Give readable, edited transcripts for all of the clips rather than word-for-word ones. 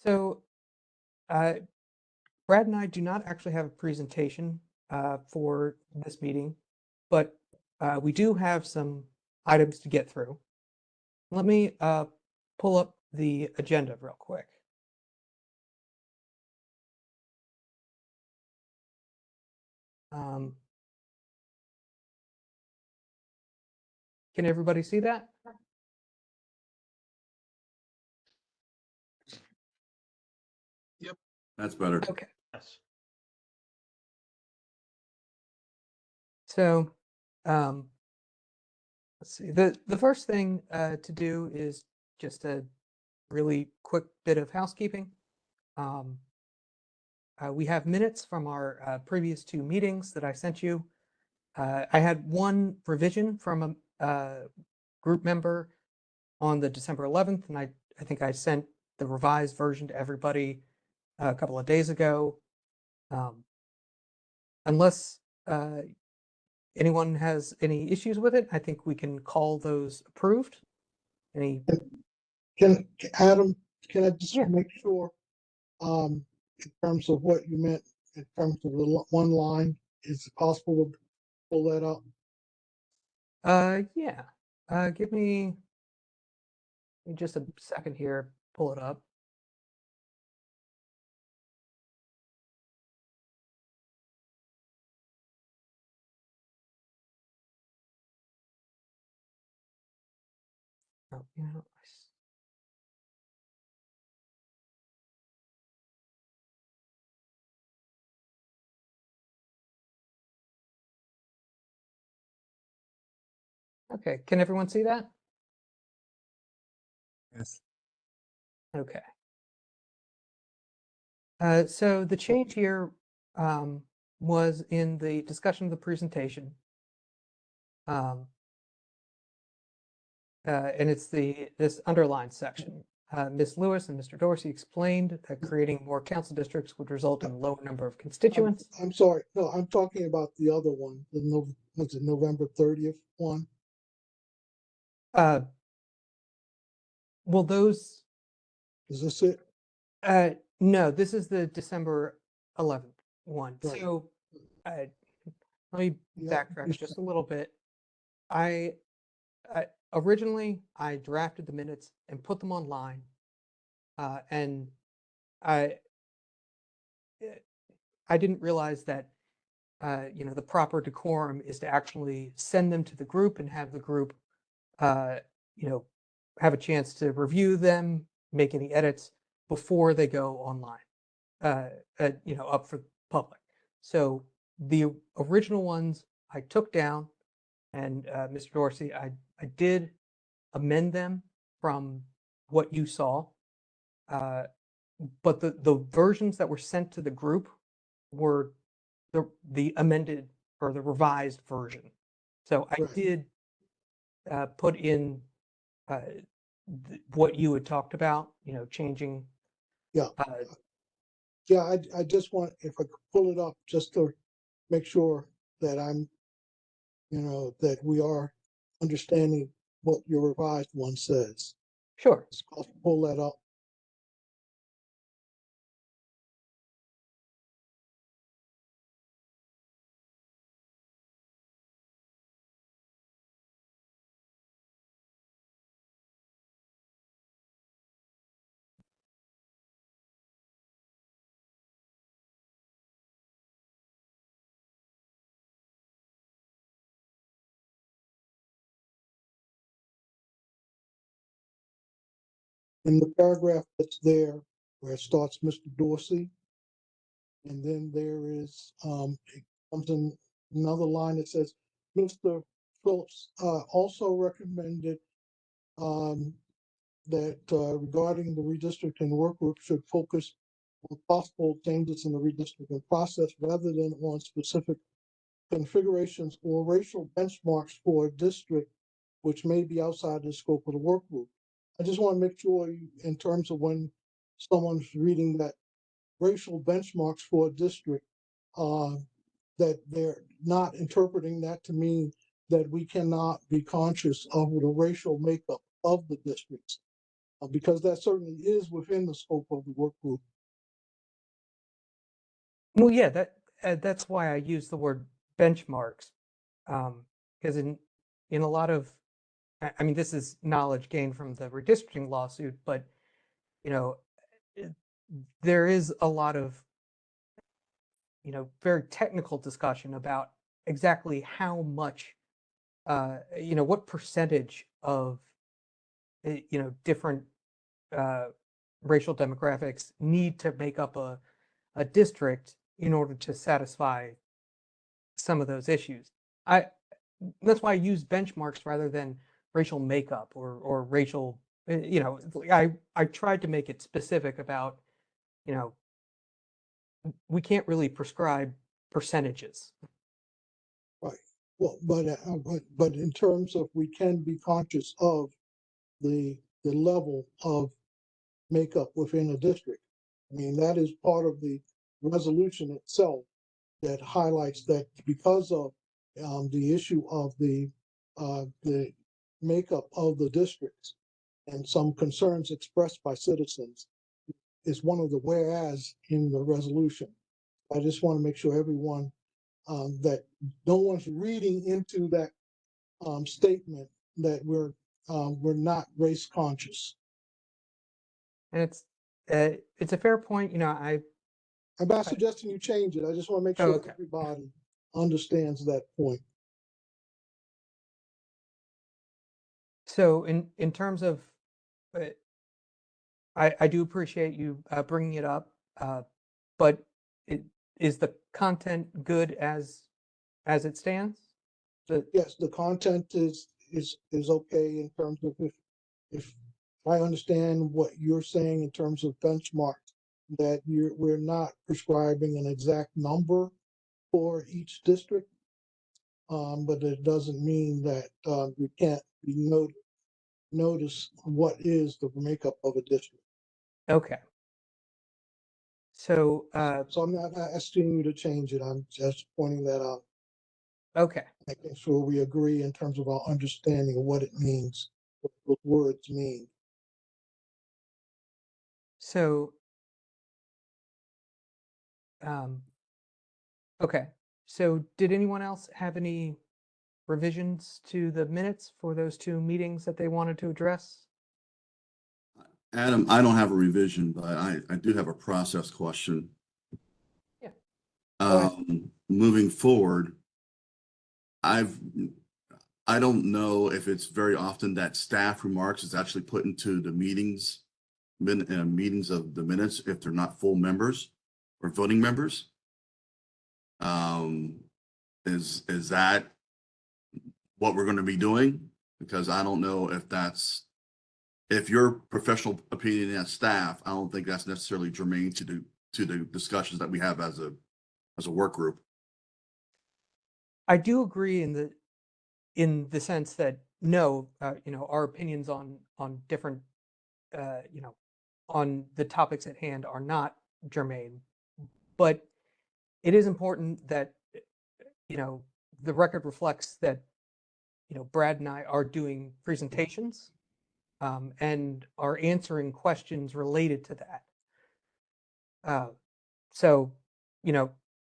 So, uh, Brad and I do not actually have a presentation for this meeting, but we do have some items to get through. Let me pull up the agenda real quick. Um, can everybody see that? That's better. Okay. Yes. So, let's see. The first thing to do is just a really quick bit of housekeeping. Um, we have minutes from our previous two meetings that I sent you. I had one revision from a group member on the December 11th, and I think I sent the revised version to everybody a couple of days ago. Unless anyone has any issues with it, I think we can call those approved. Any? Adam, can I just Yeah. make sure, in terms of what you meant, in terms of the one line, is it possible to pull that up? Yeah. Give me just a second here. Pull it up. Oh, okay. Can everyone see that? Yes. Okay. So the change here was in the discussion of the presentation. And it's this underlined section. Ms. Lewis and Mr. Dorsey explained that creating more council districts would result in a lower number of constituents. I'm sorry, no, I'm talking about the other one, was it November 30th one? Well, those, Is this it? no, this is the December 11th one. Right. So let me Yeah, backtrack just a little bit. I originally I drafted the minutes and put them online, and I I didn't realize that the proper decorum is to actually send them to the group and have the group uh, you know have a chance to review them, make any edits before they go online, up for the public. So the original ones I took down, and Mr. Dorsey, I did amend them from what you saw, uh, but the versions that were sent to the group were the amended or the revised version. So I Right. did put in what you had talked about, changing. Yeah. Yeah, I just want, if I could pull it up, just to make sure that that we are understanding what your revised one says. Sure. I'll pull that up. In the paragraph that's there, where it starts Mr. Dorsey, and then there is, it comes in another line that says, Mr. Phillips also recommended that regarding the redistricting work group should focus on possible changes in the redistricting process rather than on specific configurations or racial benchmarks for a district which may be outside the scope of the work group. I just want to make sure in terms of when someone's reading that racial benchmarks for a district, that they're not interpreting that to mean that we cannot be conscious of the racial makeup of the districts. because that certainly is within the scope of the work group. Well, yeah, that's why I use the word benchmarks, because in a lot of, I mean, this is knowledge gained from the redistricting lawsuit, but you know, it- there is a lot of very technical discussion about exactly how much, what percentage of different uh, racial demographics need to make up a district in order to satisfy some of those issues. I That's why I use benchmarks rather than racial makeup or racial. I tried to make it specific about you know we can't really prescribe percentages. Right. Well, but in terms of, we can be conscious of the level of makeup within a district. I mean, that is part of the resolution itself that highlights that because of the issue of the makeup of the districts and some concerns expressed by citizens is one of the whereas in the resolution. I just want to make sure everyone that no one's reading into that statement that we're not race conscious. And it's a fair point. I'm not I suggesting you change it. I just want to make Oh, sure okay. everybody understands that point. So in terms of, uh, I do appreciate you bringing it up, but it, is the content good as it stands? The, Yes, the content is okay in terms of, if I understand what you're saying in terms of benchmarks, that we're not prescribing an exact number for each district. But it doesn't mean that we can't notice what is the makeup of a district. okay. So So I'm not asking you to change it. I'm just pointing that out, okay. making sure we agree in terms of our understanding of what it means, what those words mean. So um, okay. So did anyone else have any revisions to the minutes for those two meetings that they wanted to address? Adam, I don't have a revision, but I do have a process question. Yeah. Go ahead. Moving forward, I don't know if it's very often that staff remarks is actually put into the meetings of the minutes if they're not full members or voting members. Is that what we're going to be doing? Because I don't know if your professional opinion as staff, I don't think that's necessarily germane to the discussions that we have as a work group. I do agree in the sense that no, our opinions on different, on the topics at hand are not germane, but it is important that the record reflects that Brad and I are doing presentations and are answering questions related to that. So,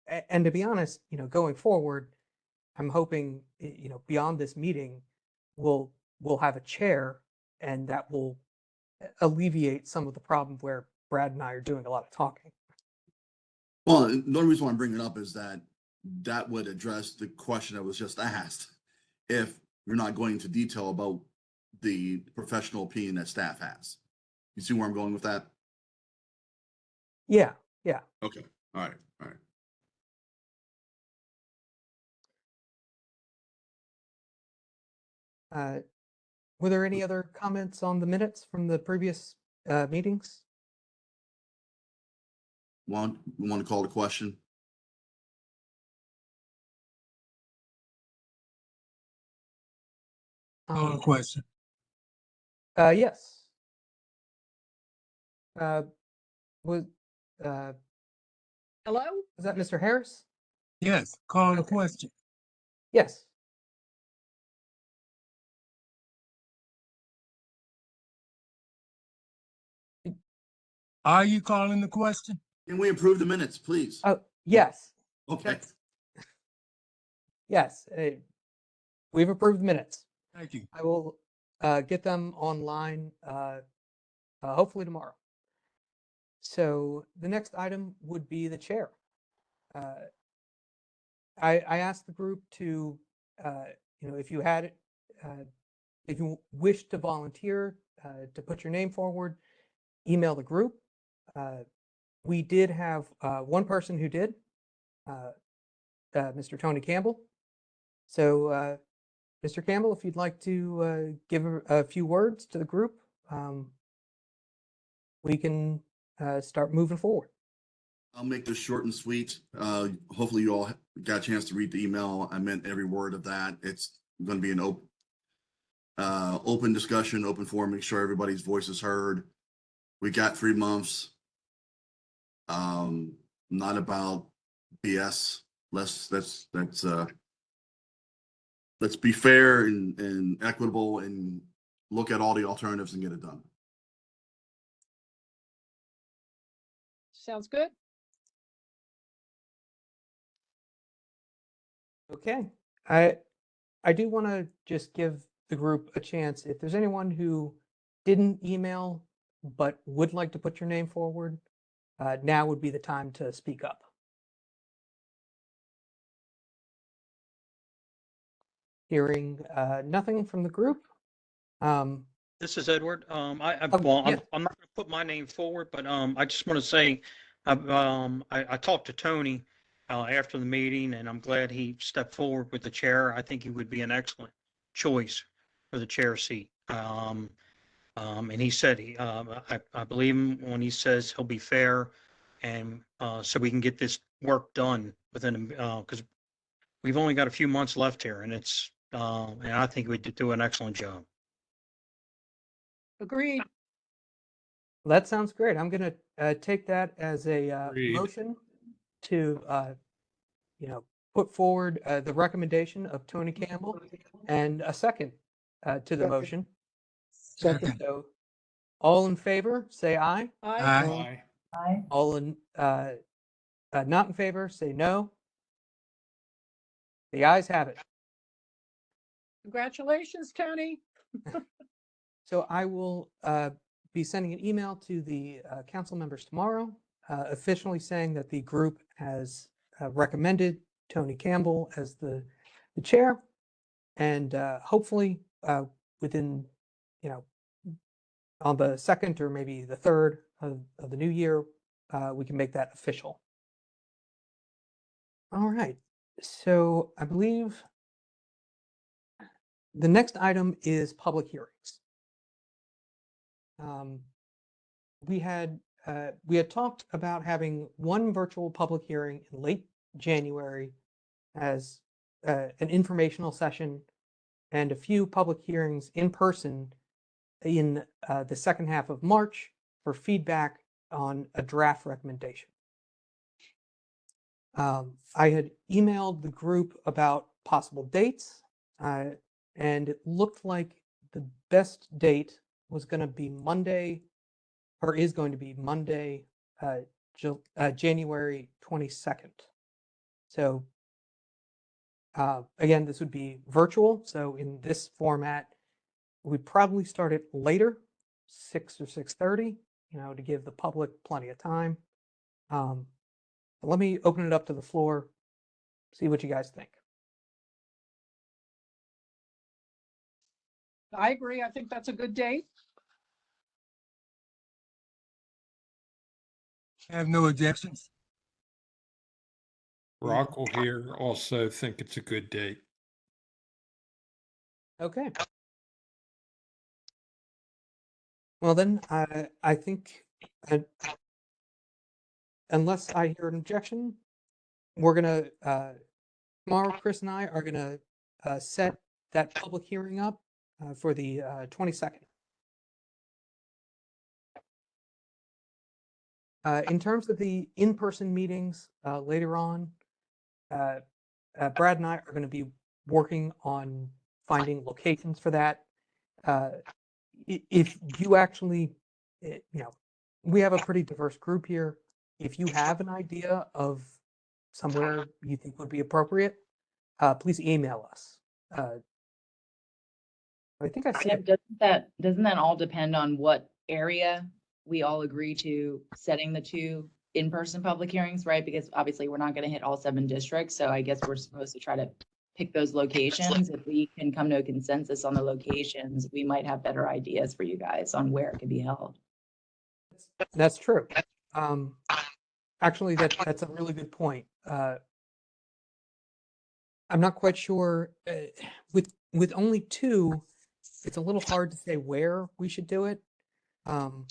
and to be honest, going forward, I'm hoping, beyond this meeting, we'll have a chair, and that will alleviate some of the problem where Brad and I are doing a lot of talking. Well, the only reason why I'm bringing it up is that would address the question that was just asked. If you're not going into detail about the professional opinion that staff has. You see where I'm going with that? Yeah, yeah. Okay. All right. All right. Were there any other comments on the minutes from the previous meetings? Want to call the question? Call the question. Yes. Was Hello? was that Mr. Harris? Yes, call the Okay. question. Yes. Are you calling the question? Can we approve the minutes, please? Oh, yes, Okay. yes. We've approved minutes. Thank you. I will get them online hopefully tomorrow. So the next item would be the chair. I asked the group to, if you had, if you wish to volunteer to put your name forward, email the group. We did have one person who did, Mr. Tony Campbell. So, Mr. Campbell, if you'd like to give a few words to the group, we can start moving forward. I'll make this short and sweet. Hopefully you all got a chance to read the email. I meant every word of that. It's going to be an open discussion, open forum, make sure everybody's voice is heard. We got 3 months. Not about BS. Let's be fair and equitable and look at all the alternatives and get it done. Sounds good. Okay. I do want to just give the group a chance. If there's anyone who didn't email but would like to put your name forward, now would be the time to speak up. Hearing nothing from the group. This is Edward. yeah. I'm not going to put my name forward, but I just want to say I talked to Tony after the meeting, and I'm glad he stepped forward with the chair. I think he would be an excellent choice for the chair seat. And he said I believe him when he says he'll be fair, and so we can get this work done within because we've only got a few months left here, and it's and I think we did do an excellent job. Agreed. That sounds great. I'm going to take that as a Agreed. motion to, put forward the recommendation of Tony Campbell and a second to the Second. motion. Second. So all in favor, say aye. Aye. Aye. All in, not in favor, say no. The ayes have it. Congratulations, Tony. So I will be sending an email to the council members tomorrow, officially saying that the group has recommended Tony Campbell as the chair. And hopefully within, on the 2nd or maybe the 3rd of the new year, we can make that official. All right. So I believe the next item is public hearings. We had talked about having one virtual public hearing in late January as an informational session and a few public hearings in person in the second half of March for feedback on a draft recommendation. I had emailed the group about possible dates, and it looked like the best date was going to be Monday, or is going to be Monday, January 22nd. So again, this would be virtual. So in this format, we'd probably start it later, 6 or 6:30, to give the public plenty of time. Let me open it up to the floor, see what you guys think. I agree. I think that's a good date. I have no objections. Rockwell here also think it's a good date. Okay. Well, then I think unless I hear an objection, we're gonna tomorrow. Chris and I are gonna set that public hearing up for the 22nd. In terms of the in-person meetings later on, Brad and I are going to be working on finding locations for that. If you actually, we have a pretty diverse group here. If you have an idea of somewhere you think would be appropriate, please email us. I think I see. And doesn't that all depend on what area we all agree to setting the two in-person public hearings, right? Because obviously we're not gonna hit all 7 districts, so I guess we're supposed to try to pick those locations. If we can come to a consensus on the locations, we might have better ideas for you guys on where it could be held. That's true. Actually, that's a really good point. I'm not quite sure, with only 2, it's a little hard to say where we should do it. I'll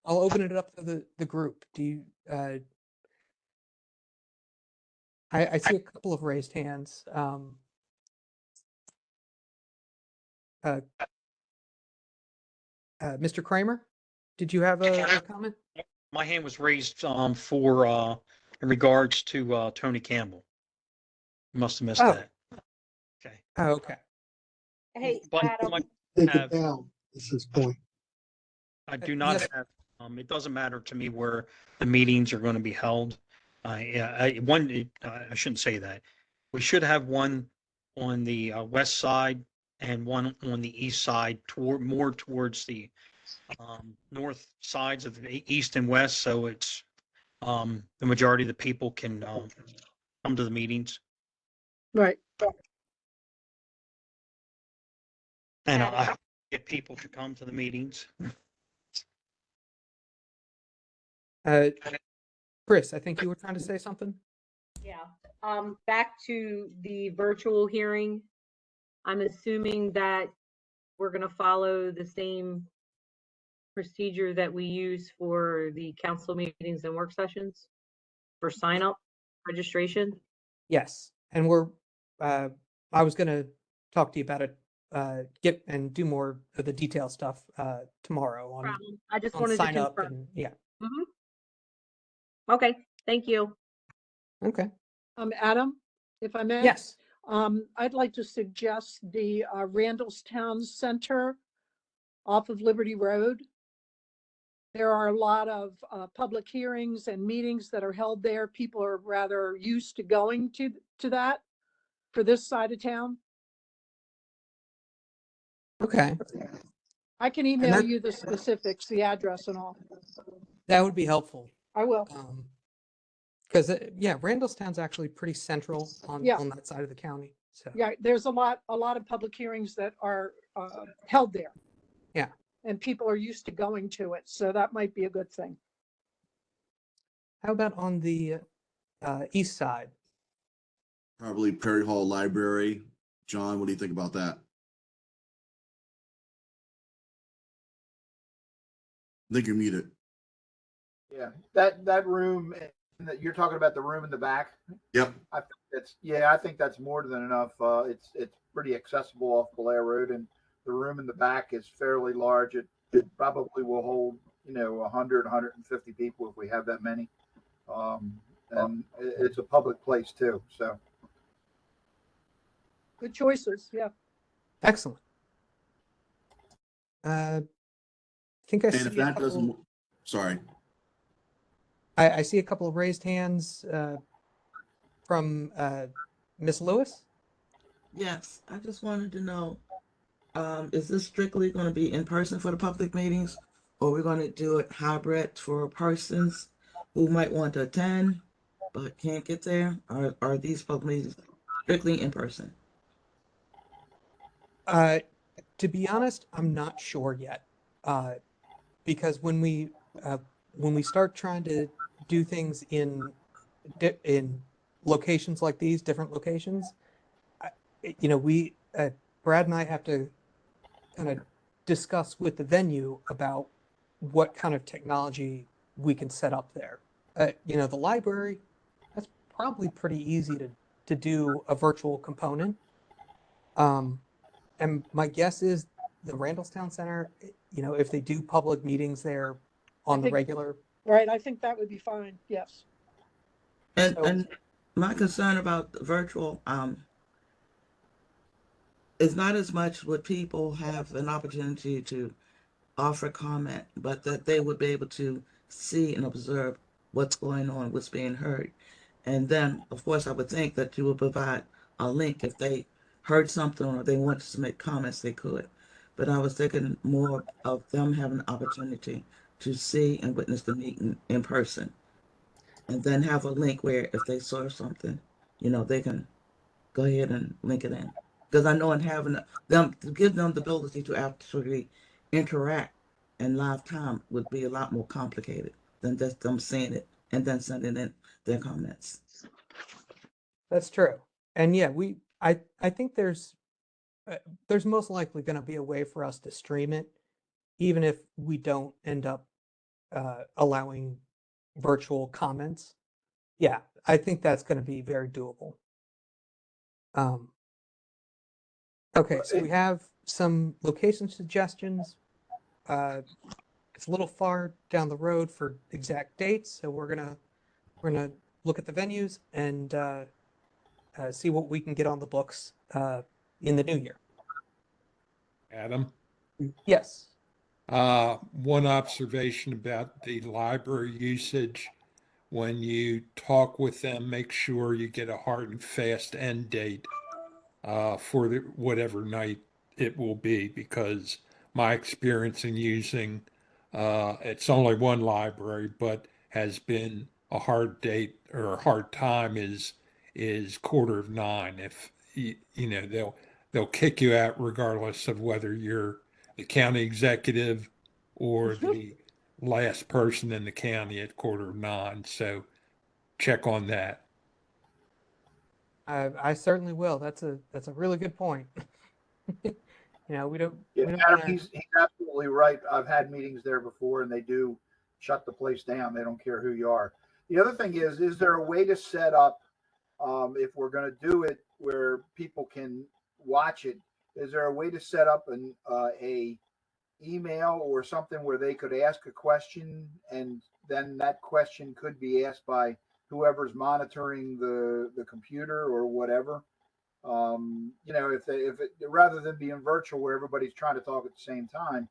open it up to the group. Do you, I see a couple of raised hands. Mr. Kramer, did you have a comment? My hand was raised for in regards to Tony Campbell. Must have missed Oh. that. Okay. Oh, okay. Hey, But Adam, Take Have- it down, is his point. I do not Yes. have, it doesn't matter to me where the meetings are going to be held. I shouldn't say that. We should have one on the west side and one on the east side more towards the north sides of the east and west. So it's the majority of the people can come to the meetings. Right. And I get people to come to the meetings. Chris, I think you were trying to say something? yeah, back to the virtual hearing. I'm assuming that we're gonna follow the same procedure that we use for the council meetings and work sessions for sign up registration. Yes, and we're, I was gonna talk to you about it, get and do more of the detail stuff, tomorrow on I just wanted to sign up confirm. and, yeah, Mhm. Okay, thank you. okay, Adam, if I may? yes. I'd like to suggest the Randallstown Center off of Liberty Road. There are a lot of public hearings and meetings that are held there. People are rather used to going to that for this side of town. Okay, I can email that- you the specifics, the address and all. that would be helpful. I will. Because, yeah, Randallstown's actually pretty central Yeah. on that side of the county, so. Yeah, there's a lot of public hearings that are held there. Yeah. And people are used to going to it, so that might be a good thing. How about on the east side? Probably Perry Hall Library. John, what do you think about that? I think you're muted. Yeah, that room, that you're talking about the room in the back. Yep. I think that's more than enough. It's pretty accessible off Blair Road, and the room in the back is fairly large. It probably will hold, 100, 150 people if we have that many. And it's a public place too, so. Good choices, yeah. Excellent. I think I And see if a that couple, doesn't, sorry. I see a couple of raised hands from Miss Lewis. Yes, I just wanted to know, is this strictly going to be in person for the public meetings? Or we're going to do it hybrid for persons who might want to attend but can't get there? Or are these public meetings strictly in person? To be honest, I'm not sure yet. Because when we start trying to do things in locations like these, different locations, we Brad and I have to kind of discuss with the venue about what kind of technology we can set up there. The library, that's probably pretty easy to do a virtual component. And my guess is the Randallstown Center, if they do public meetings there on the think- regular, Right, I think that would be fine, yes. And So- and my concern about the virtual, it's not as much would people have an opportunity to offer comment, but that they would be able to see and observe what's going on, what's being heard. And then, of course, I would think that you would provide a link if they heard something or they wanted to make comments, they could. But I was thinking more of them having the opportunity to see and witness the meeting in person. And then have a link where if they saw something, they can go ahead and link it in. Because I know in having them, to give them the ability to actually interact in live time would be a lot more complicated than just them seeing it and then sending in their comments. That's true. And yeah, I think there's most likely going to be a way for us to stream it, even if we don't end up allowing virtual comments. Yeah, I think that's going to be very doable. Okay, so we have some location suggestions. It's a little far down the road for exact dates, so we're gonna look at the venues and see what we can get on the books in the new year. Adam, Yes. one observation about the library usage. When you talk with them, make sure you get a hard and fast end date for whatever night it will be, because my experience in using it's only one library, but has been a hard date or a hard time is 9:15. If they'll kick you out regardless of whether you're the county executive or the last person in the county at 9:15. So check on that. I certainly will. That's a really good point. We don't. Yeah, we don't Adam, wanna- he's absolutely right. I've had meetings there before, and they do shut the place down. They don't care who you are. The other thing is there a way to set up, if we're going to do it where people can watch it? Is there a way to set up a email or something where they could ask a question, and then that question could be asked by whoever's monitoring the computer or whatever? If it rather than being virtual where everybody's trying to talk at the same time,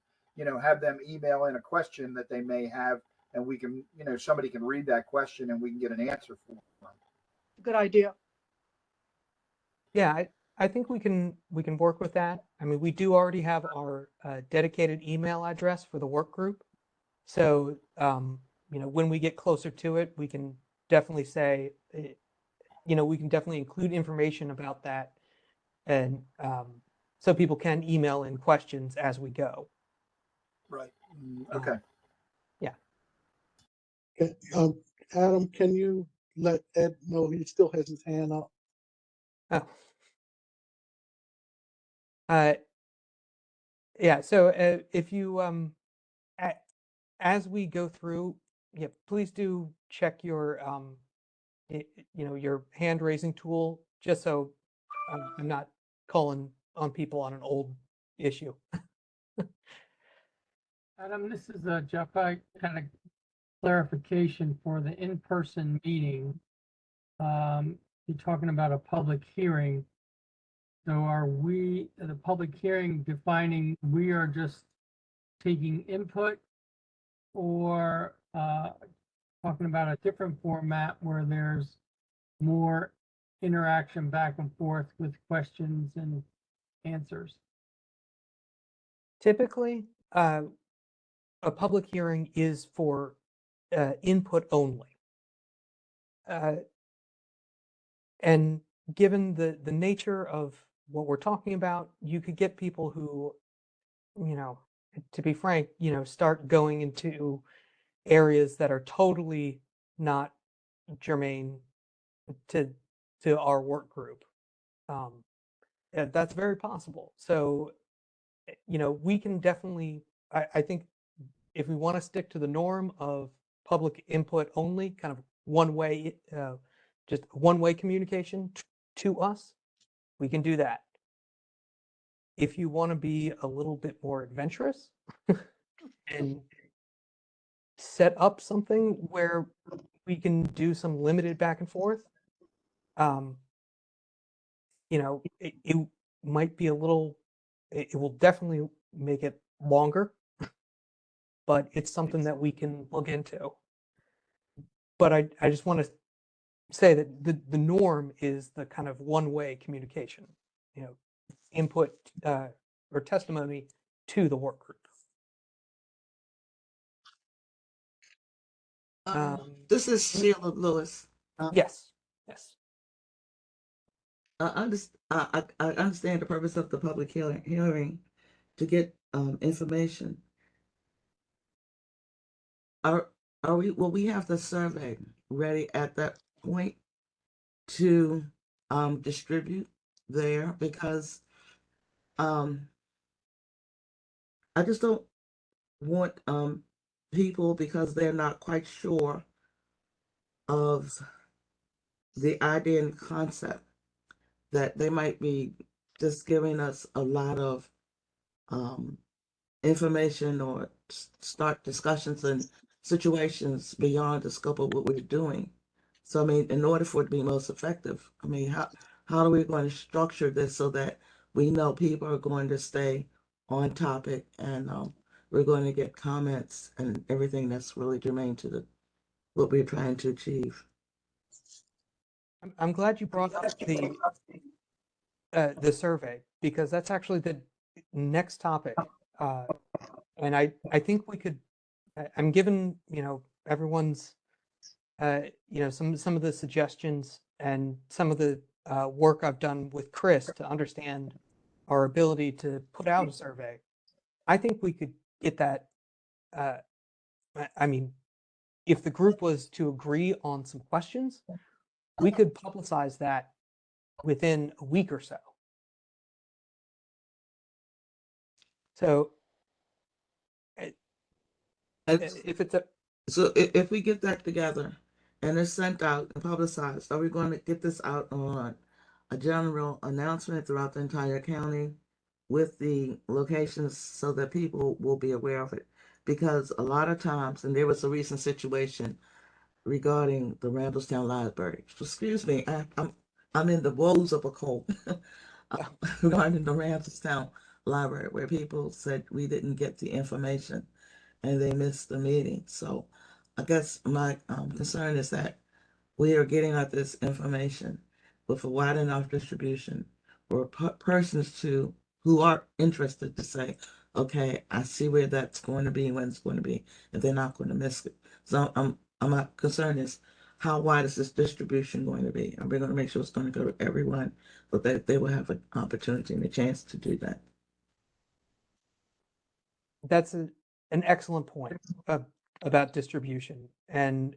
have them email in a question that they may have, and we can, somebody can read that question and we can get an answer for them. Good idea. Yeah, I think we can work with that. I mean, we do already have our dedicated email address for the work group. So, when we get closer to it, we can definitely say, we can definitely include information about that, and so people can email in questions as we go. Right. Okay. Okay, Adam, can you let Ed know he still has his hand up? Oh. Yeah, so if you as we go through, yeah, please do check your your hand raising tool, just so I'm not calling on people on an old issue. Adam, this is Jeff. I kind of clarification for the in-person meeting. You're talking about a public hearing. So are we, at the public hearing, defining we are just taking input, or talking about a different format where there's more interaction back and forth with questions and answers? Typically, a public hearing is for input only. And given the nature of what we're talking about, you could get people who, to be frank, start going into areas that are totally not germane to our work group. That's very possible. So, we can definitely, I think if we want to stick to the norm of public input only, kind of one way, just one-way communication to us, we can do that. If you want to be a little bit more adventurous and set up something where we can do some limited back and forth, might be a little, it will definitely make it longer, but it's something that we can look into. But I just want to say that the norm is the kind of one-way communication, you know, input or testimony to the work group. This is Sheila Lewis. Yes, yes. I understand the purpose of the public hearing to get information. Will we have the survey ready at that point to distribute there? Because I just don't want people, because they're not quite sure of the idea and concept, that they might be just giving us a lot of information or start discussions and situations beyond the scope of what we're doing. So, I mean, in order for it to be most effective, I mean, how are we going to structure this so that we know people are going to stay on topic, and we're going to get comments and everything that's really germane to what we're trying to achieve? I'm glad you brought up the survey, because that's actually the next topic. And I think we could, I'm given, you know, everyone's, you know, some of the suggestions and some of the work I've done with Chris to understand our ability to put out a survey. I think we could get that. I mean, if the group was to agree on some questions, we could publicize that within a week or so. So if it's a, So if we get that together and it's sent out and publicized, are we going to get this out on a general announcement throughout the entire county with the locations so that people will be aware of it? Because a lot of times, and there was a recent situation regarding the Randallstown Library. Excuse me, I'm in the woes of a cold regarding the Randallstown Library, where people said we didn't get the information and they missed the meeting. So I guess my concern is that we are getting out this information with a wide enough distribution for persons who are interested to say, okay, I see where that's going to be, when it's going to be, and they're not going to miss it. So my concern is, how wide is this distribution going to be? And we're going to make sure it's going to go to everyone, but that they will have an opportunity and a chance to do that. that's an excellent point about distribution. And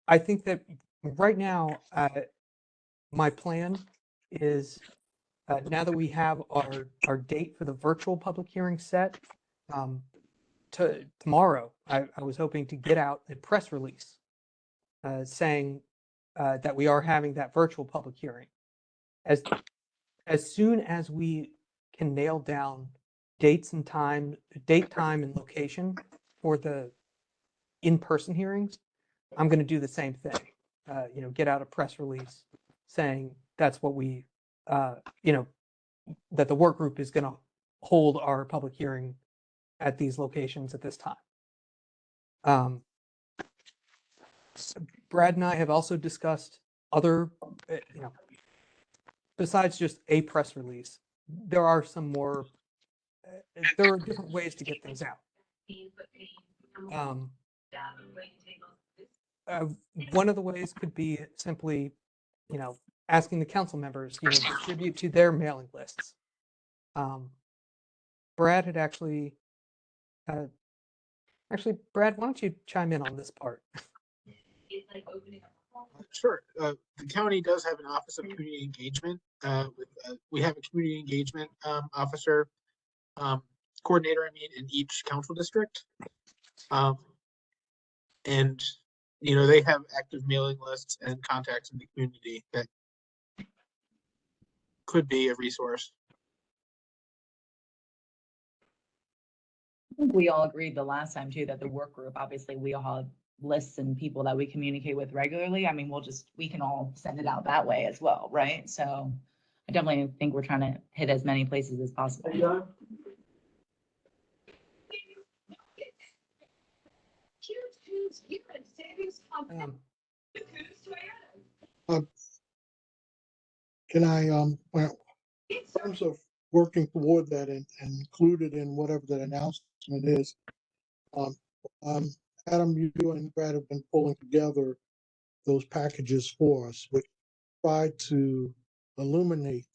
I think that right now, my plan is, now that we have our date for the virtual public hearing set, tomorrow, I was hoping to get out a press release saying that we are having that virtual public hearing. As soon as we can nail down date, time, and location for the in-person hearings, I'm going to do the same thing. You know, get out a press release saying that's what we, you know, that the work group is going to hold our public hearing at these locations at this time. Brad and I have also discussed other, you know, besides just a press release, there are some more, there are different ways to get things out. One of the ways could be simply, you know, asking the council members, you know, distribute to their mailing lists. Brad had actually, Brad, why don't you chime in on this part? Sure. The county does have an Office of Community Engagement. We have a community engagement officer, coordinator, in each council district. And, you know, they have active mailing lists and contacts in the community that could be a resource. I think we all agreed the last time too, that the work group, obviously we all lists and people that we communicate with regularly, I mean, we can all send it out that way as well, right? So I definitely think we're trying to hit as many places as possible. Can I, well, in terms of working toward that and included in whatever that announcement is, um, Adam, you and Brad have been pulling together those packages for us, which try to illuminate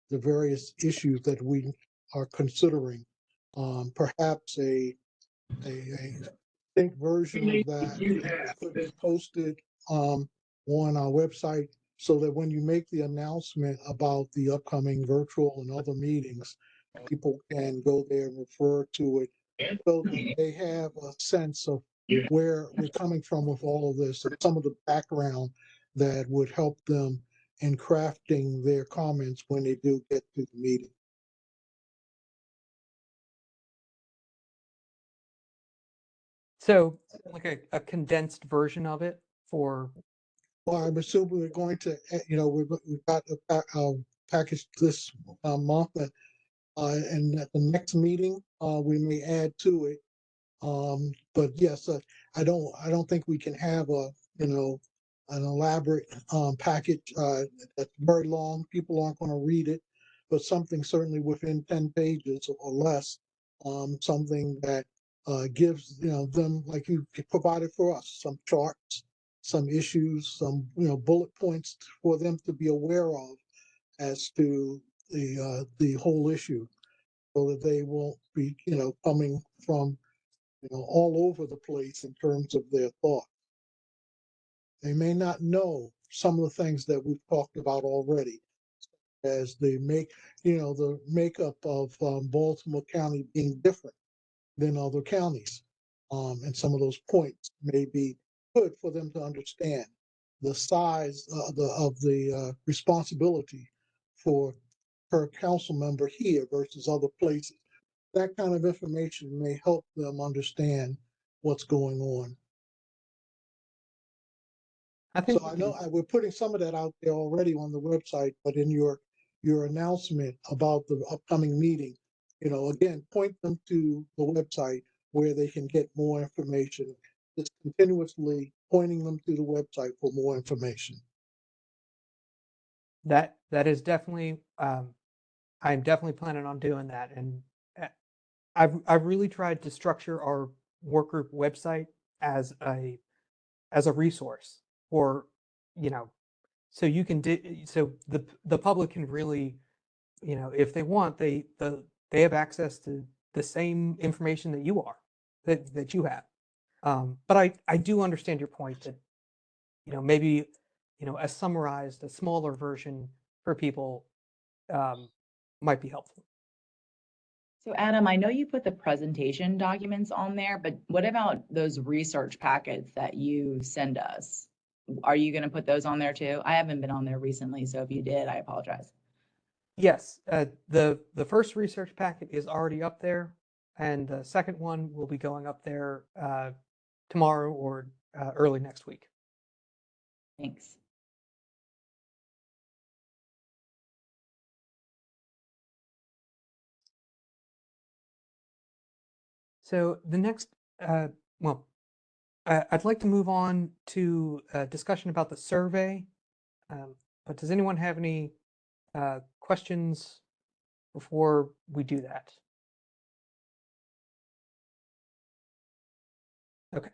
the various issues that we are considering. Perhaps a distinct version of that could be posted on our website so that when you make the announcement about the upcoming virtual and other meetings, people can go there and refer to it so that they have a sense of where we're coming from with all of this and some of the background that would help them in crafting their comments when they do get to the meeting. So like a condensed version of it for, Well, I'm assuming we're going to, we've got a package this month, and at the next meeting, we may add to it. But yes, I don't think we can have an elaborate package that's very long. People aren't going to read it, but something certainly within 10 pages or less, something that gives them, like you provided for us, some charts, some issues, some bullet points for them to be aware of as to the whole issue, so that they won't be coming from all over the place in terms of their thought. They may not know some of the things that we've talked about already, as the makeup of Baltimore County being different than other counties. And some of those points may be good for them to understand the size of the responsibility for per council member here versus other places. That kind of information may help them understand what's going on. I think So I know we're putting some of that out there already on the website, but in your announcement about the upcoming meeting, again, point them to the website where they can get more information. Just continuously pointing them to the website for more information. that is definitely, I'm definitely planning on doing that. And I've really tried to structure our work group website as a resource for, so you can so the public can really, if they want, they have access to the same information that you are, that you have. But I do understand your point that, maybe, a summarized, a smaller version for people might be helpful. So Adam, I know you put the presentation documents on there, but what about those research packets that you send us? Are you going to put those on there too? I haven't been on there recently, so if you did, I apologize. Yes, the first research packet is already up there, and the second one will be going up there tomorrow or early next week. Thanks. So the next, well, I'd like to move on to a discussion about the survey. But does anyone have any questions before we do that? Okay.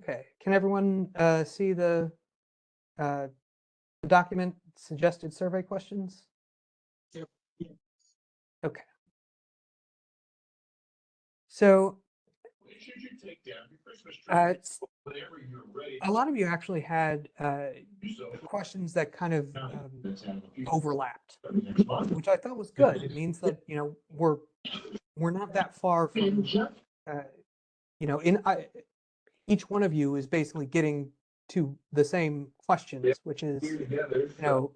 Okay, can everyone see the document suggested survey questions? Yep. Okay. So a lot of you actually had questions that kind of overlapped, which I thought was good. It means that we're not that far from you know, each one of you is basically getting to the same questions, which is, you know,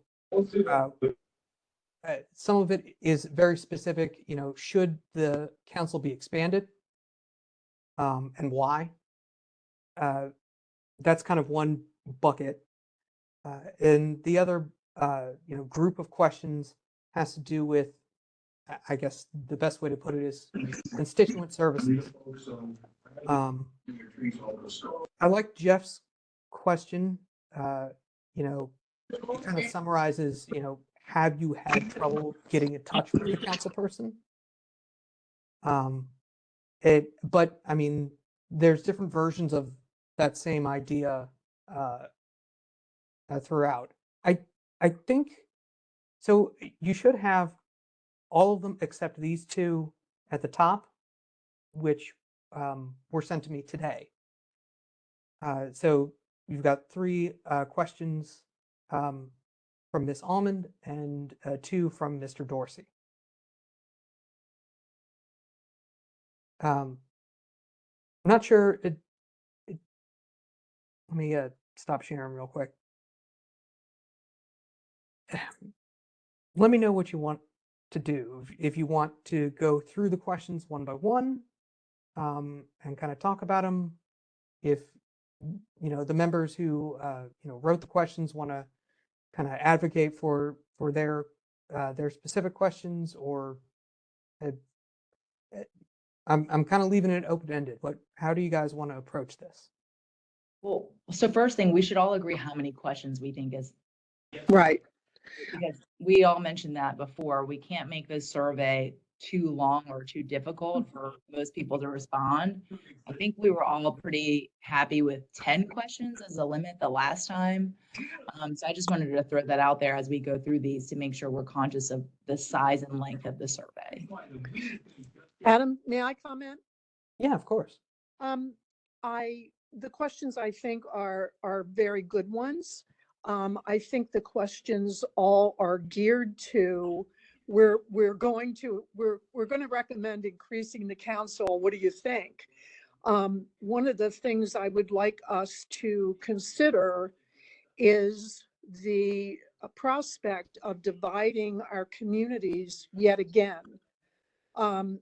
some of it is very specific, you know, should the council be expanded? And why? That's kind of one bucket. And the other, you know, group of questions has to do with, I guess the best way to put it is constituent services. I like Jeff's question. You know, it kind of summarizes, you know, have you had trouble getting in touch with the council person? But I mean, there's different versions of that same idea throughout. I think so. You should have all of them except these two at the top, which were sent to me today. So you've got 3 questions from Ms. Almond and 2 from Mr. Dorsey. I'm not sure. Let me stop sharing real quick. Let me know what you want to do. If you want to go through the questions one by one and kind of talk about them. If you know the members who you know wrote the questions want to kind of advocate for their specific questions, or I'm kind of leaving it open-ended. How do you guys want to approach this? Well, so first thing, we should all agree how many questions we think is, Right. because we all mentioned that before. We can't make this survey too long or too difficult for most people to respond. I think we were all pretty happy with 10 questions as a limit the last time. So I just wanted to throw that out there as we go through these to make sure we're conscious of the size and length of the survey. Adam, may I comment? Yeah, of course. The questions I think are very good ones. I think the questions all are geared to, we're going to recommend increasing the council. What do you think? One of the things I would like us to consider is the prospect of dividing our communities yet again. I'm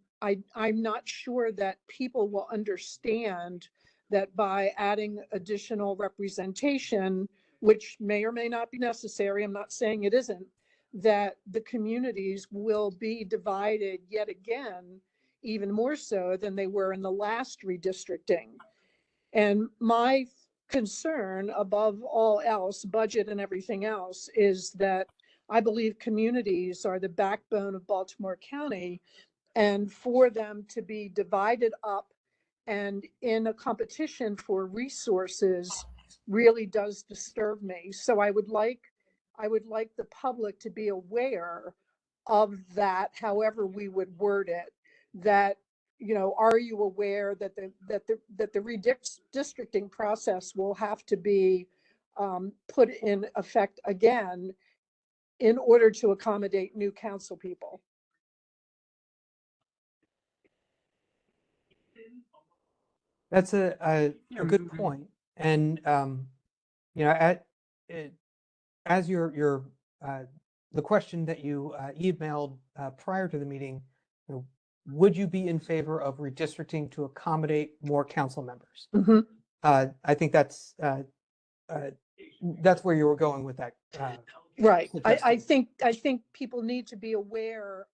not sure that people will understand that by adding additional representation, which may or may not be necessary, I'm not saying it isn't, that the communities will be divided yet again, even more so than they were in the last redistricting. And my concern above all else, budget and everything else, is that I believe communities are the backbone of Baltimore County, and for them to be divided up and in a competition for resources really does disturb me. So I would like the public to be aware of that, however we would word it. That, you know, are you aware that the redistricting process will have to be put in effect again in order to accommodate new council people? That's a good point. And you know, as your the question that you emailed prior to the meeting, you know, would you be in favor of redistricting to accommodate more council members? Mm-hmm. I think that's where you were going with that. Right. I suggestion. think people need to be aware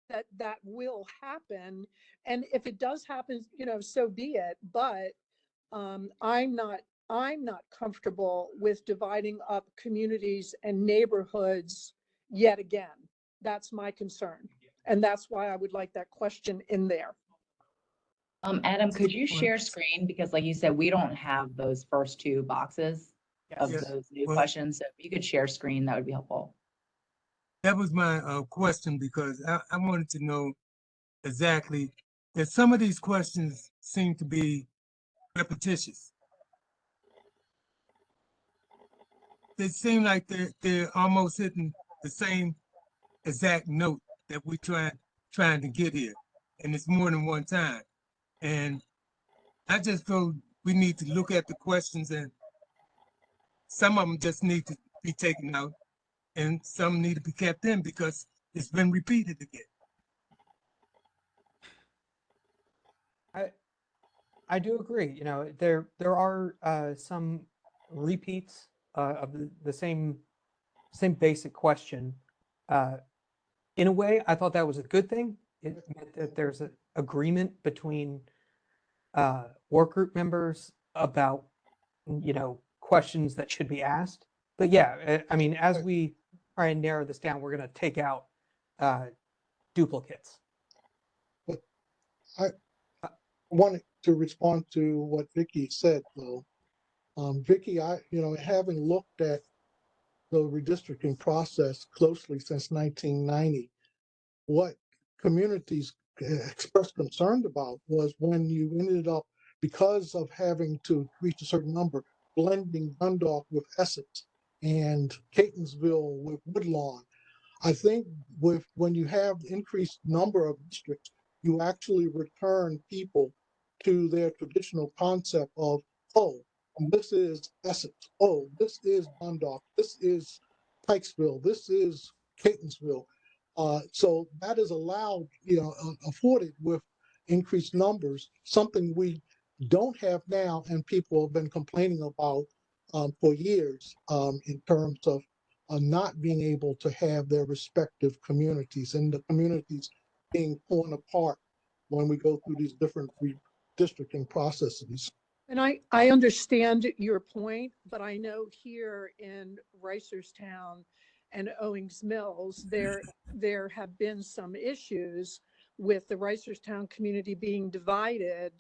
that that will happen. And if it does happen, you know, so be it. But I'm not comfortable with dividing up communities and neighborhoods yet again. That's my concern. And that's why I would like that question in there. Adam, could you share screen? Because like you said, we don't have those first 2 boxes of Yes. those new Well- questions. So if you could share screen, that would be helpful. That was my question, because I wanted to know exactly that some of these questions seem to be repetitious. They seem like they're almost hitting the same exact note that we're trying to get here, and it's more than one time. And I just feel we need to look at the questions, and some of them just need to be taken out and some need to be kept in because it's been repeated again. I do agree. You know, there are some repeats of the same basic question. In a way, I thought that was a good thing. It meant that there's an agreement between work group members about, you know, questions that should be asked. But yeah, I mean, as we try and narrow this down, we're going to take out duplicates. I wanted to respond to what Vicky said, though. Vicky, having looked at the redistricting process closely since 1990, what communities expressed concern about was when you ended up, because of having to reach a certain number, blending Dundalk with Essex and Catonsville with Woodlawn. I think when you have increased number of districts, you actually return people to their traditional concept of, oh, this is Essex, oh, this is Dundalk, this is Pikesville, this is Catonsville. So that is allowed, afforded with increased numbers, something we don't have now, and people have been complaining about for years in terms of not being able to have their respective communities and the communities being torn apart when we go through these different redistricting processes. And I understand your point, but I know here in Reisterstown and Owings Mills, there have been some issues with the Reisterstown community being divided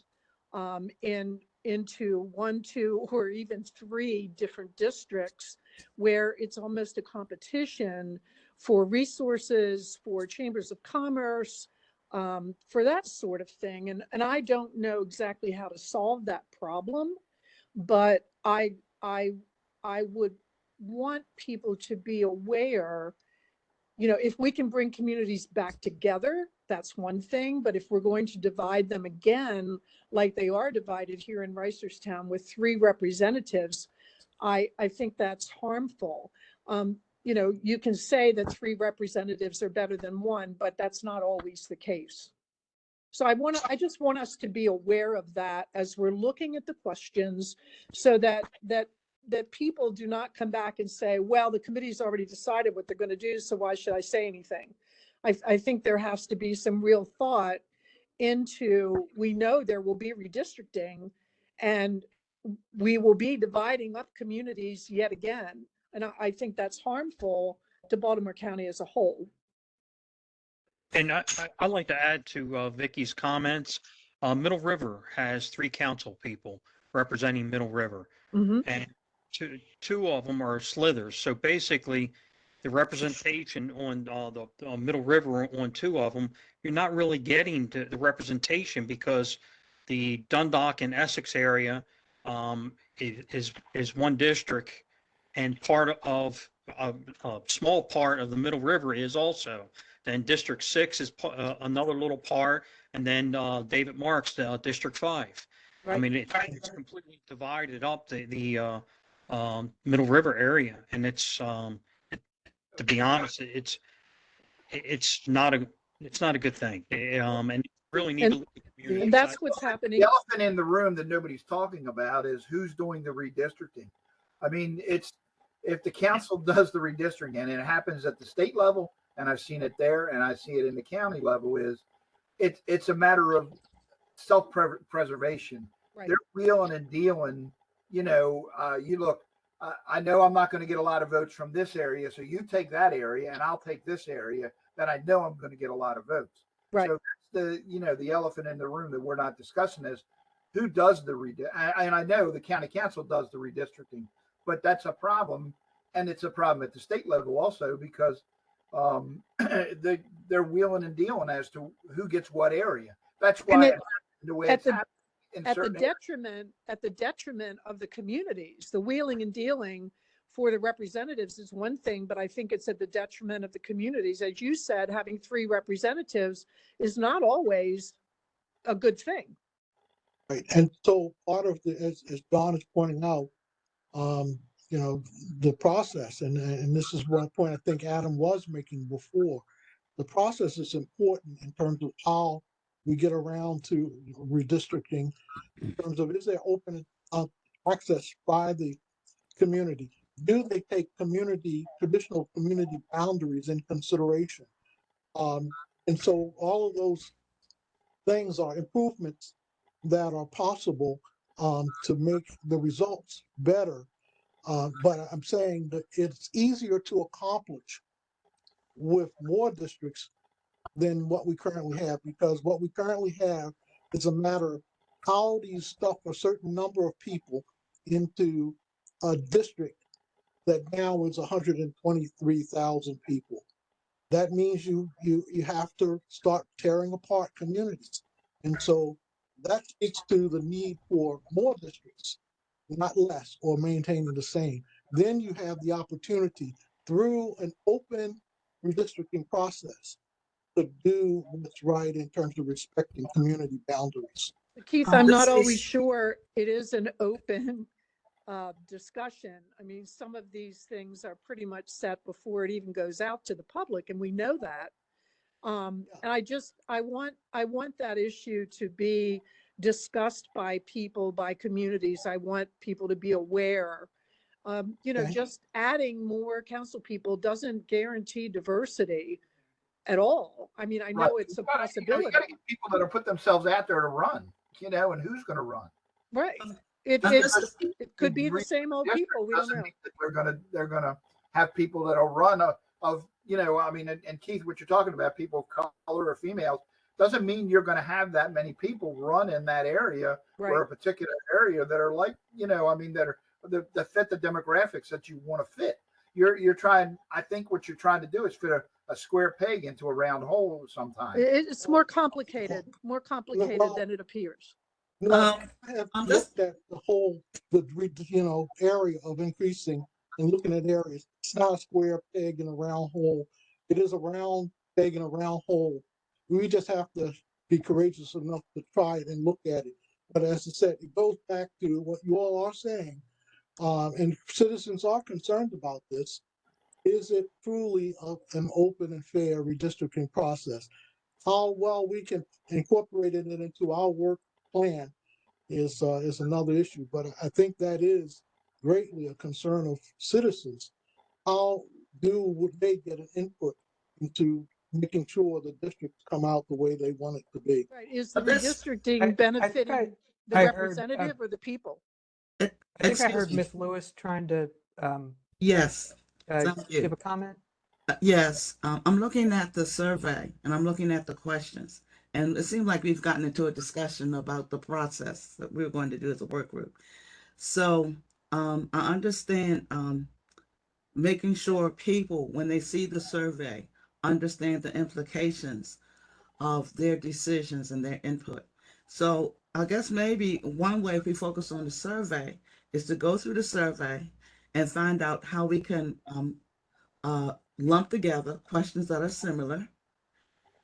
into 1, 2, or even 3 different districts, where it's almost a competition for resources, for chambers of commerce, for that sort of thing. And I don't know exactly how to solve that problem, but I would want people to be aware, if we can bring communities back together, that's one thing. But if we're going to divide them again, like they are divided here in Reisterstown with 3 representatives, I think that's harmful. You can say that 3 representatives are better than 1, but that's not always the case. So I just want us to be aware of that as we're looking at the questions, so that people do not come back and say, well, the committee's already decided what they're going to do, so why should I say anything? I think there has to be some real thought into, we know there will be redistricting and we will be dividing up communities yet again. And I think that's harmful to Baltimore County as a whole. And I'd like to add to Vicky's comments. Middle River has 3 council people representing Middle River, and two of them are slithers. So basically, the representation on the Middle River on 2 of them, you're not really getting to the representation, because the Dundalk and Essex area is 1 district, and part of a small part of the Middle River is also. Then District 6 is another little part, and then David Marks, District 5. Right. I mean, it's completely divided up the Middle River area, and it's to be honest, it's not a good thing. And really need to look at the community. And that's what's happening. The elephant in the room that nobody's talking about is who's doing the redistricting. I mean, if the council does the redistricting, and it happens at the state level, and I've seen it there, and I see it in the county level, it's a matter of self-preservation. Right. They're wheeling and dealing. You look, I know I'm not going to get a lot of votes from this area, so you take that area, and I'll take this area, then I know I'm going to get a lot of votes. Right. So that's the elephant in the room that we're not discussing is who does the and I know the county council does the redistricting, but that's a problem, and it's a problem at the state level also, because they're wheeling and dealing as to who gets what area. That's why the way it's happening. At the detriment of the communities. The wheeling and dealing for the representatives is one thing, but I think it's at the detriment of the communities. As you said, having 3 representatives is not always a good thing. Right, and so part of as Don is pointing out, you know, the process, and this is one point I think Adam was making before. The process is important in terms of how we get around to redistricting, in terms of is there open access by the community? Do they take traditional community boundaries in consideration? And so all of those things are improvements that are possible to make the results better. But I'm saying that it's easier to accomplish with more districts than what we currently have, because what we currently have is a matter of how do you stuff a certain number of people into a district that now is 123,000 people. That means you have to start tearing apart communities. And so that speaks to the need for more districts, not less, or maintaining the same. Then you have the opportunity through an open redistricting process to do what's right in terms of respecting community boundaries. Keith, I'm this not always is- sure it is an open discussion. I mean, some of these things are pretty much set before it even goes out to the public, and we know that. And I want that issue to be discussed by people, by communities. I want people to be aware. You know, Okay. just adding more council people doesn't guarantee diversity at all. I mean, I know Right. it's a You gotta possibility, get people that are put themselves out there to run, you know, and who's going to run. right? It, I'm it, just- it could be the same old people. We don't Doesn't know. mean that they're gonna have people that'll run of you know, I mean, and Keith, what you're talking about, people of color or females, doesn't mean you're going to have that many people run in that area or Right. a particular area that are like, you know, I mean, that fit the demographics that you want to fit. You're trying, I think what you're trying to do is fit a square peg into a round hole sometimes. It's more complicated well, than it appears. No, Um, I have I'm just- looked at the area of increasing and looking at areas. It's not a square peg in a round hole. It is a round peg in a round hole. We just have to be courageous enough to try it and look at it. But as I said, it goes back to what you all are saying. And citizens are concerned about this. Is it truly an open and fair redistricting process? How well we can incorporate it into our work plan is another issue. But I think that is greatly a concern of citizens. How would they get an input into making sure the districts come out the way they want it to be? Right. Is the But this- redistricting benefiting the I heard, representative or the people? I think I Excuse heard me. Ms. Lewis trying to Yes, thank you. give a comment. Yes, I'm looking at the survey and I'm looking at the questions. And it seems like we've gotten into a discussion about the process that we're going to do as a work group. So I understand making sure people, when they see the survey, understand the implications of their decisions and their input. So I guess maybe one way, if we focus on the survey, is to go through the survey and find out how we can lump together questions that are similar,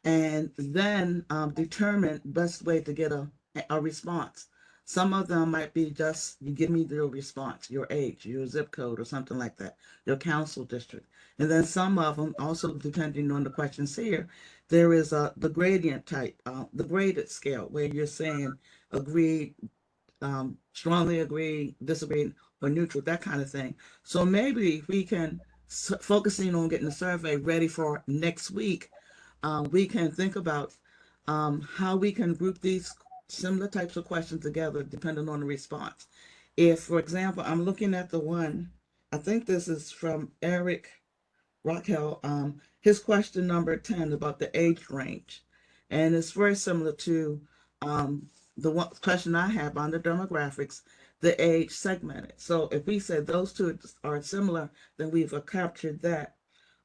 and then determine best way to get a response. Some of them might be just, you give me your response, your age, your zip code, or something like that, your council district. And then some of them, also depending on the questions here, there is the gradient type, the graded scale, where you're saying agreed, strongly agree, disagree, or neutral, that kind of thing. So maybe we can, focusing on getting the survey ready for next week, we can think about how we can group these similar types of questions together depending on the response. If, for example, I'm looking at the one, I think this is from Eric Raquel, his question number 10 about the age range. And it's very similar to the one question I have on the demographics, the age segmented. So if we said those two are similar, then we've captured that.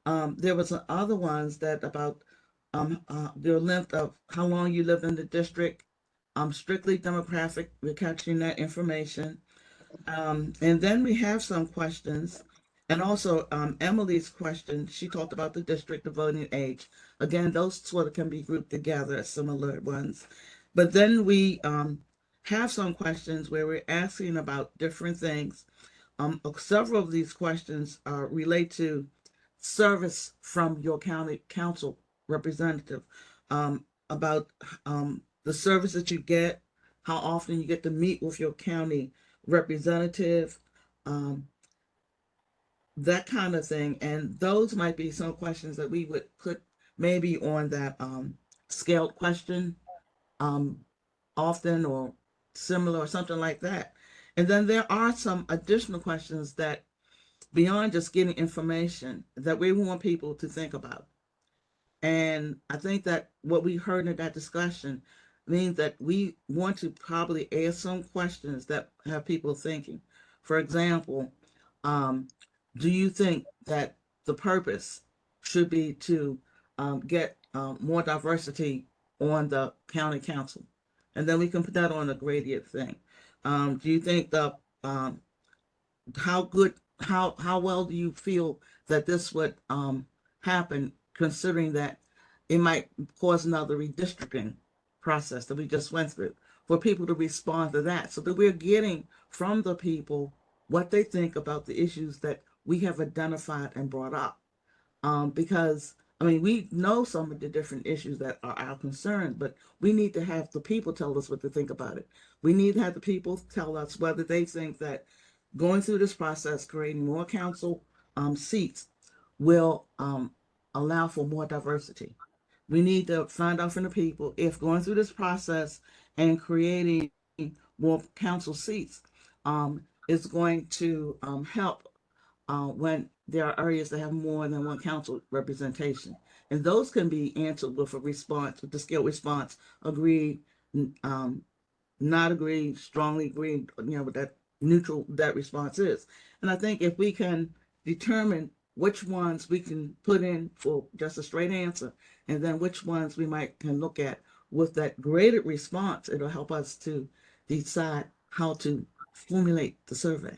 There was other ones that about the length of how long you live in the district, strictly demographic, we're capturing that information. And then we have some questions, and also Emily's question, she talked about the district, the voting age. Again, those sort of can be grouped together as similar ones. But then we have some questions where we're asking about different things. Several of these questions relate to service from your county council representative, about the service that you get, how often you get to meet with your county representative, that kind of thing. And those might be some questions that we would put maybe on that scaled question, often or similar or something like that. And then there are some additional questions that beyond just getting information that we want people to think about. And I think that what we heard in that discussion means that we want to probably ask some questions that have people thinking. For example, do you think that the purpose should be to get more diversity on the county council? And then we can put that on a gradient thing. Do you think the how well do you feel that this would happen, considering that it might cause another redistricting process that we just went through, for people to respond to that, so that we're getting from the people what they think about the issues that we have identified and brought up. Because I mean, we know some of the different issues that are our concerns, but we need to have the people tell us what they think about it. We need to have the people tell us whether they think that going through this process, creating more council seats, will allow for more diversity. We need to find out from the people if going through this process and creating more council seats is going to help when there are areas that have more than one council representation. And those can be answered with a response, with the scale response, agreed, not agreed, strongly agreed, with that neutral that response is. And I think if we can determine which ones we can put in for just a straight answer, and then which ones we can look at with that graded response, it'll help us to decide how to formulate the survey.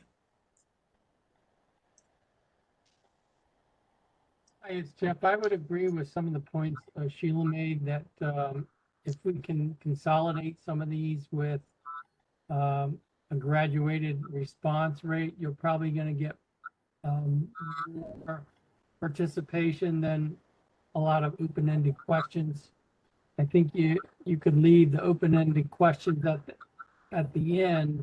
Hi, it's Jeff. I would agree with some of the points Sheila made, that if we can consolidate some of these with a graduated response rate, you're probably going to get more participation than a lot of open-ended questions. I think you could leave the open-ended questions at the end,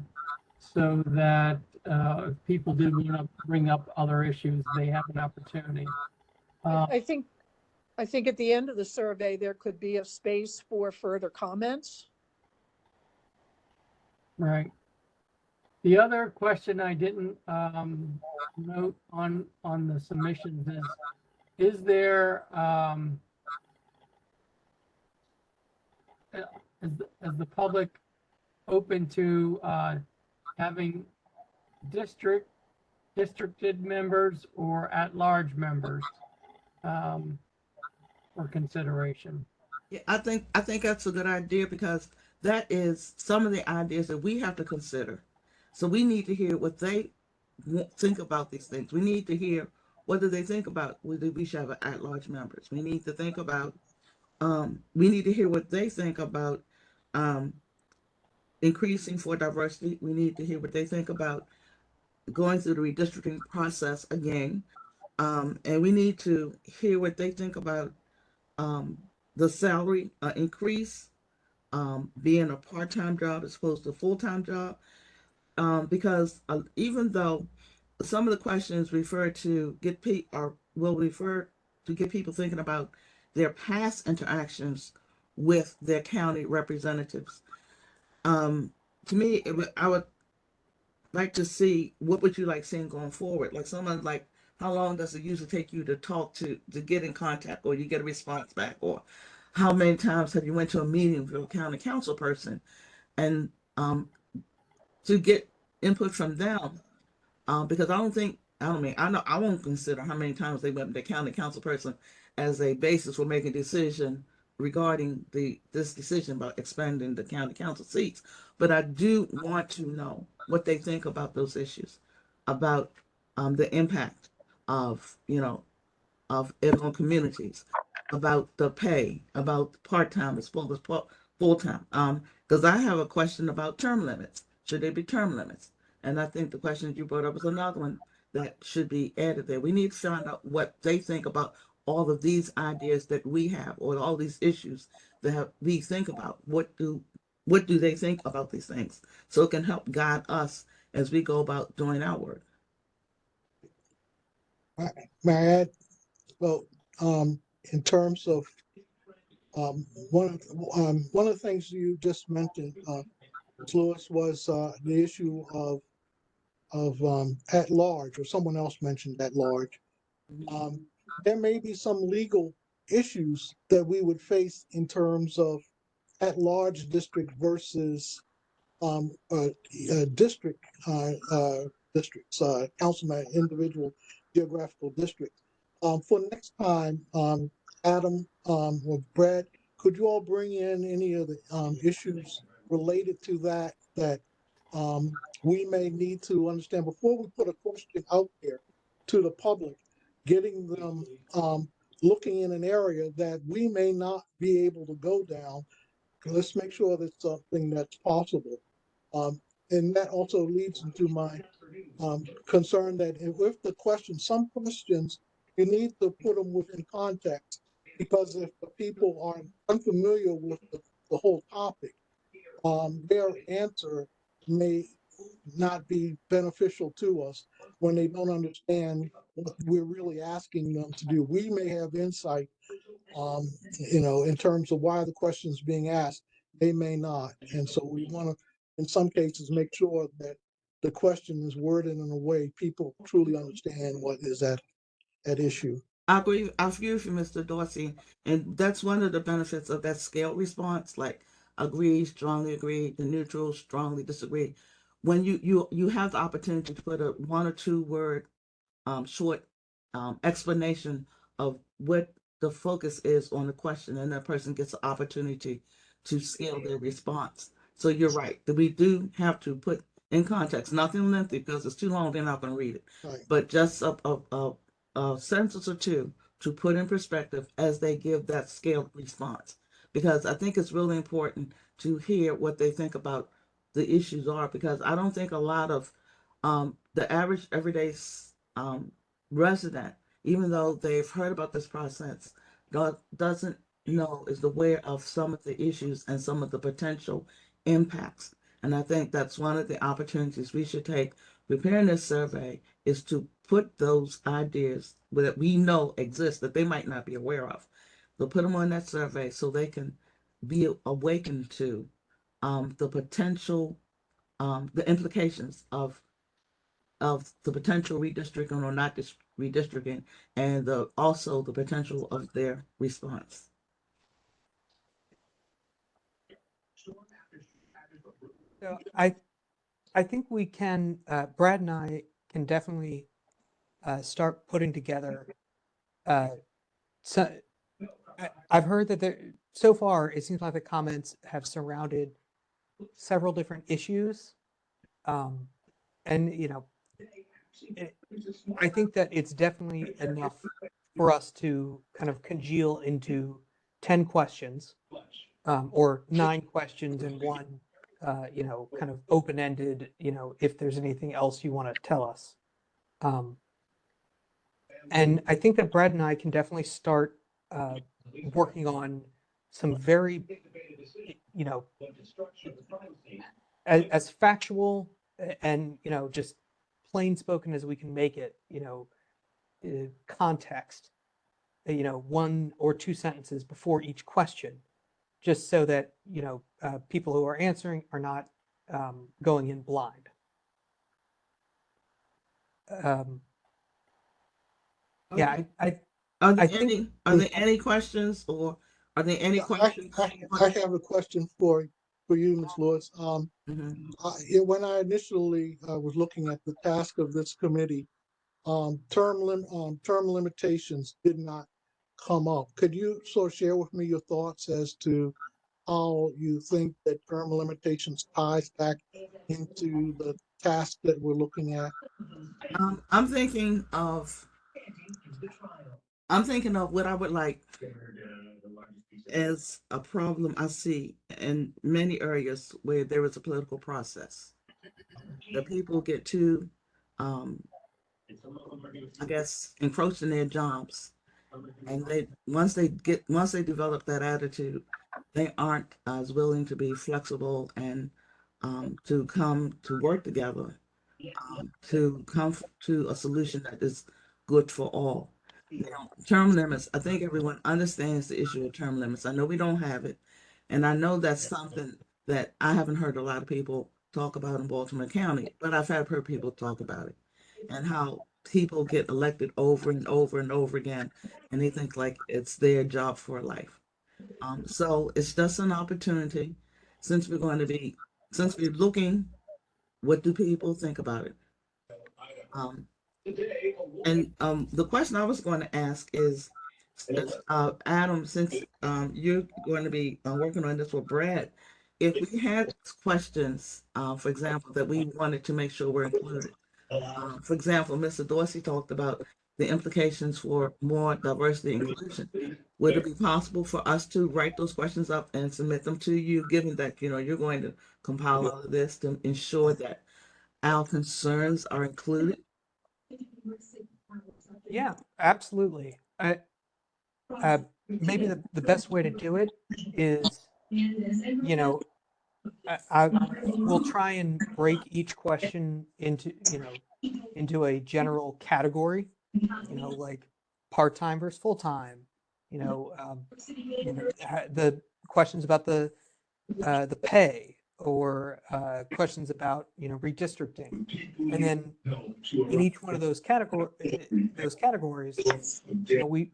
so that if people do want to bring up other issues, they have an opportunity. I think at the end of the survey, there could be a space for further comments. Right. The other question I didn't note on the submissions is there is the public open to having districted members or at-large members for consideration? Yeah, I think that's a good idea, because that is some of the ideas that we have to consider. So we need to hear what they think about these things. We need to hear what do they think about whether we should have at-large members. We need to think about, we need to hear what they think about increasing for diversity. We need to hear what they think about going through the redistricting process again. And we need to hear what they think about the salary increase, being a part-time job as opposed to a full-time job. Because even though some of the questions refer to will refer to get people thinking about their past interactions with their county representatives, to me, I would like to see, what would you like seeing going forward? Like someone like, how long does it usually take you to talk to get in contact, or you get a response back? Or how many times have you went to a meeting with a county council person, and to get input from them? Because I know I won't consider how many times they went to the county council person as a basis for making a decision regarding this decision about expanding the county council seats. But I do want to know what they think about those issues, about the impact of of it on communities, about the pay, about part-time as well as full-time. Because I have a question about term limits. Should there be term limits? And I think the question you brought up is another one that should be added there. We need to find out what they think about all of these ideas that we have, or all these issues that we think about. What do they think about these things? So it can help guide us as we go about doing our work. May I add? Well, in terms of one of the things you just mentioned, Louis, was the issue of at large, or someone else mentioned at large. There may be some legal issues that we would face in terms of at large district versus district districts, councilman, individual geographical districts. For next time, Adam or Brad, could you all bring in any of the issues related to that we may need to understand before we put a question out there to the public, getting them looking in an area that we may not be able to go down. Let's make sure that's something that's possible. And that also leads into my concern that with the questions, some questions, you need to put them within context, because if the people are unfamiliar with the whole topic, their answer may not be beneficial to us when they don't understand what we're really asking them to do. We may have insight, in terms of why the question is being asked. They may not. And so we want to, in some cases, make sure that the question is worded in a way people truly understand what is at issue. I agree with you, Mr. Dorsey. And that's one of the benefits of that scaled response, like agree, strongly agree, the neutral, strongly disagree. When you have the opportunity to put a 1 or 2 word short explanation of what the focus is on the question, and that person gets the opportunity to scale their response. So you're right, that we do have to put in context, nothing lengthy, because it's too long, they're not going to read it. Right. But just a sentence or two to put in perspective as they give that scaled response. Because I think it's really important to hear what they think about the issues are, because I don't think a lot of the average everyday resident, even though they've heard about this process, doesn't know, is aware of some of the issues and some of the potential impacts. And I think that's one of the opportunities we should take preparing this survey, is to put those ideas that we know exist that they might not be aware of. They'll put them on that survey so they can be awakened to the potential, the implications of the potential redistricting or not redistricting, and also the potential of their response. So I think we can, Brad and I can definitely start putting together. So I've heard that so far it seems like the comments have surrounded several different issues, and I think that it's definitely enough for us to kind of congeal into 10 questions, or 9 questions and one, kind of open-ended, if there's anything else you want to tell us. And I think that Brad and I can definitely start working on some very, as factual and, just plain spoken as we can make it, context, 1 or 2 sentences before each question, just so that, people who are answering are not going in blind. Yeah, Are there I think any questions, or are there any questions? I have a question for you, Ms. Lewis. When I initially was looking at the task of this committee, term limitations did not come up. Could you sort of share with me your thoughts as to how you think that term limitations ties back into the task that we're looking at? I'm thinking of what I would like as a problem I see in many areas where there is a political process. The people get too, I guess, encroached in their jobs. And once they develop that attitude, they aren't as willing to be flexible and to come to work together, to come to a solution that is good for all. Now, term limits, I think everyone understands the issue of term limits. I know we don't have it. And I know that's something that I haven't heard a lot of people talk about in Baltimore County, but I've heard people talk about it and how people get elected over and over and over again, and they think like it's their job for life. So it's just an opportunity since since we're looking, what do people think about it? Um, the question I was going to ask is, Adam, since you're going to be working on this with Brad, if we had questions, for example, that we wanted to make sure were included. For example, Mr. Dorsey talked about the implications for more diversity and inclusion. Would it be possible for us to write those questions up and submit them to you, given that, you're going to compile all of this to ensure that our concerns are included? Yeah, absolutely. Maybe the best way to do it is, we'll try and break each question into a general category, like part-time versus full-time, the questions about the pay, or questions about redistricting, and then in each one of those categories,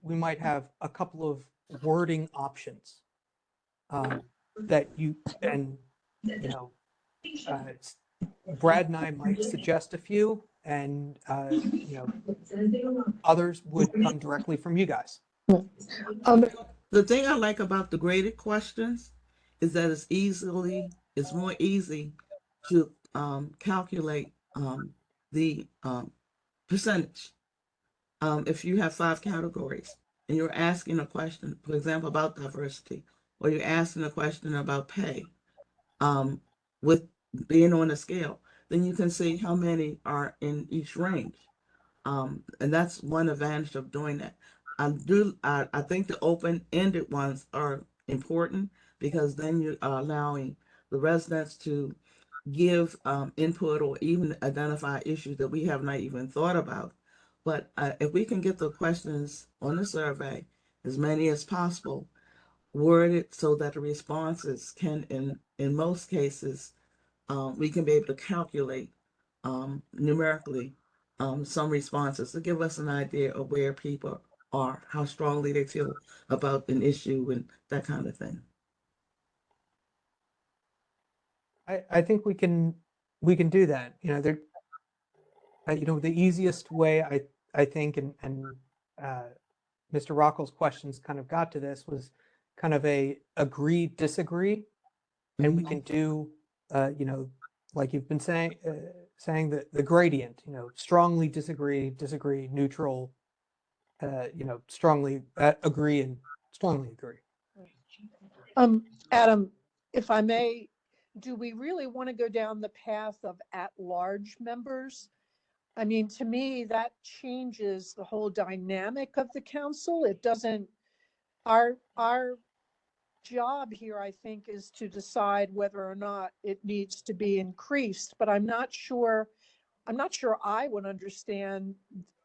we might have a couple of wording options that Brad and I might suggest a few, and others would come directly from you guys. The thing I like about the graded questions is that it's more easy to calculate the percentage. If you have 5 categories and you're asking a question, for example, about diversity, or you're asking a question about pay, with being on a scale, then you can see how many are in each range. And that's one advantage of doing that. I think the open-ended ones are important, because then you are allowing the residents to give input or even identify issues that we have not even thought about. But if we can get the questions on the survey, as many as possible, worded so that the responses can, in most cases, we can be able to calculate numerically some responses to give us an idea of where people are, how strongly they feel about an issue, and that kind of thing. I think we can do that. The easiest way I think, and Mr. Rockel's questions kind of got to this, was kind of a agree, disagree, and we can do like you've been saying that the gradient, strongly disagree, neutral, strongly agree, and strongly agree. Adam, if I may, do we really want to go down the path of at-large members? I mean, to me, that changes the whole dynamic of the council. It doesn't, our job here, I think, is to decide whether or not it needs to be increased, but I'm not sure I would understand,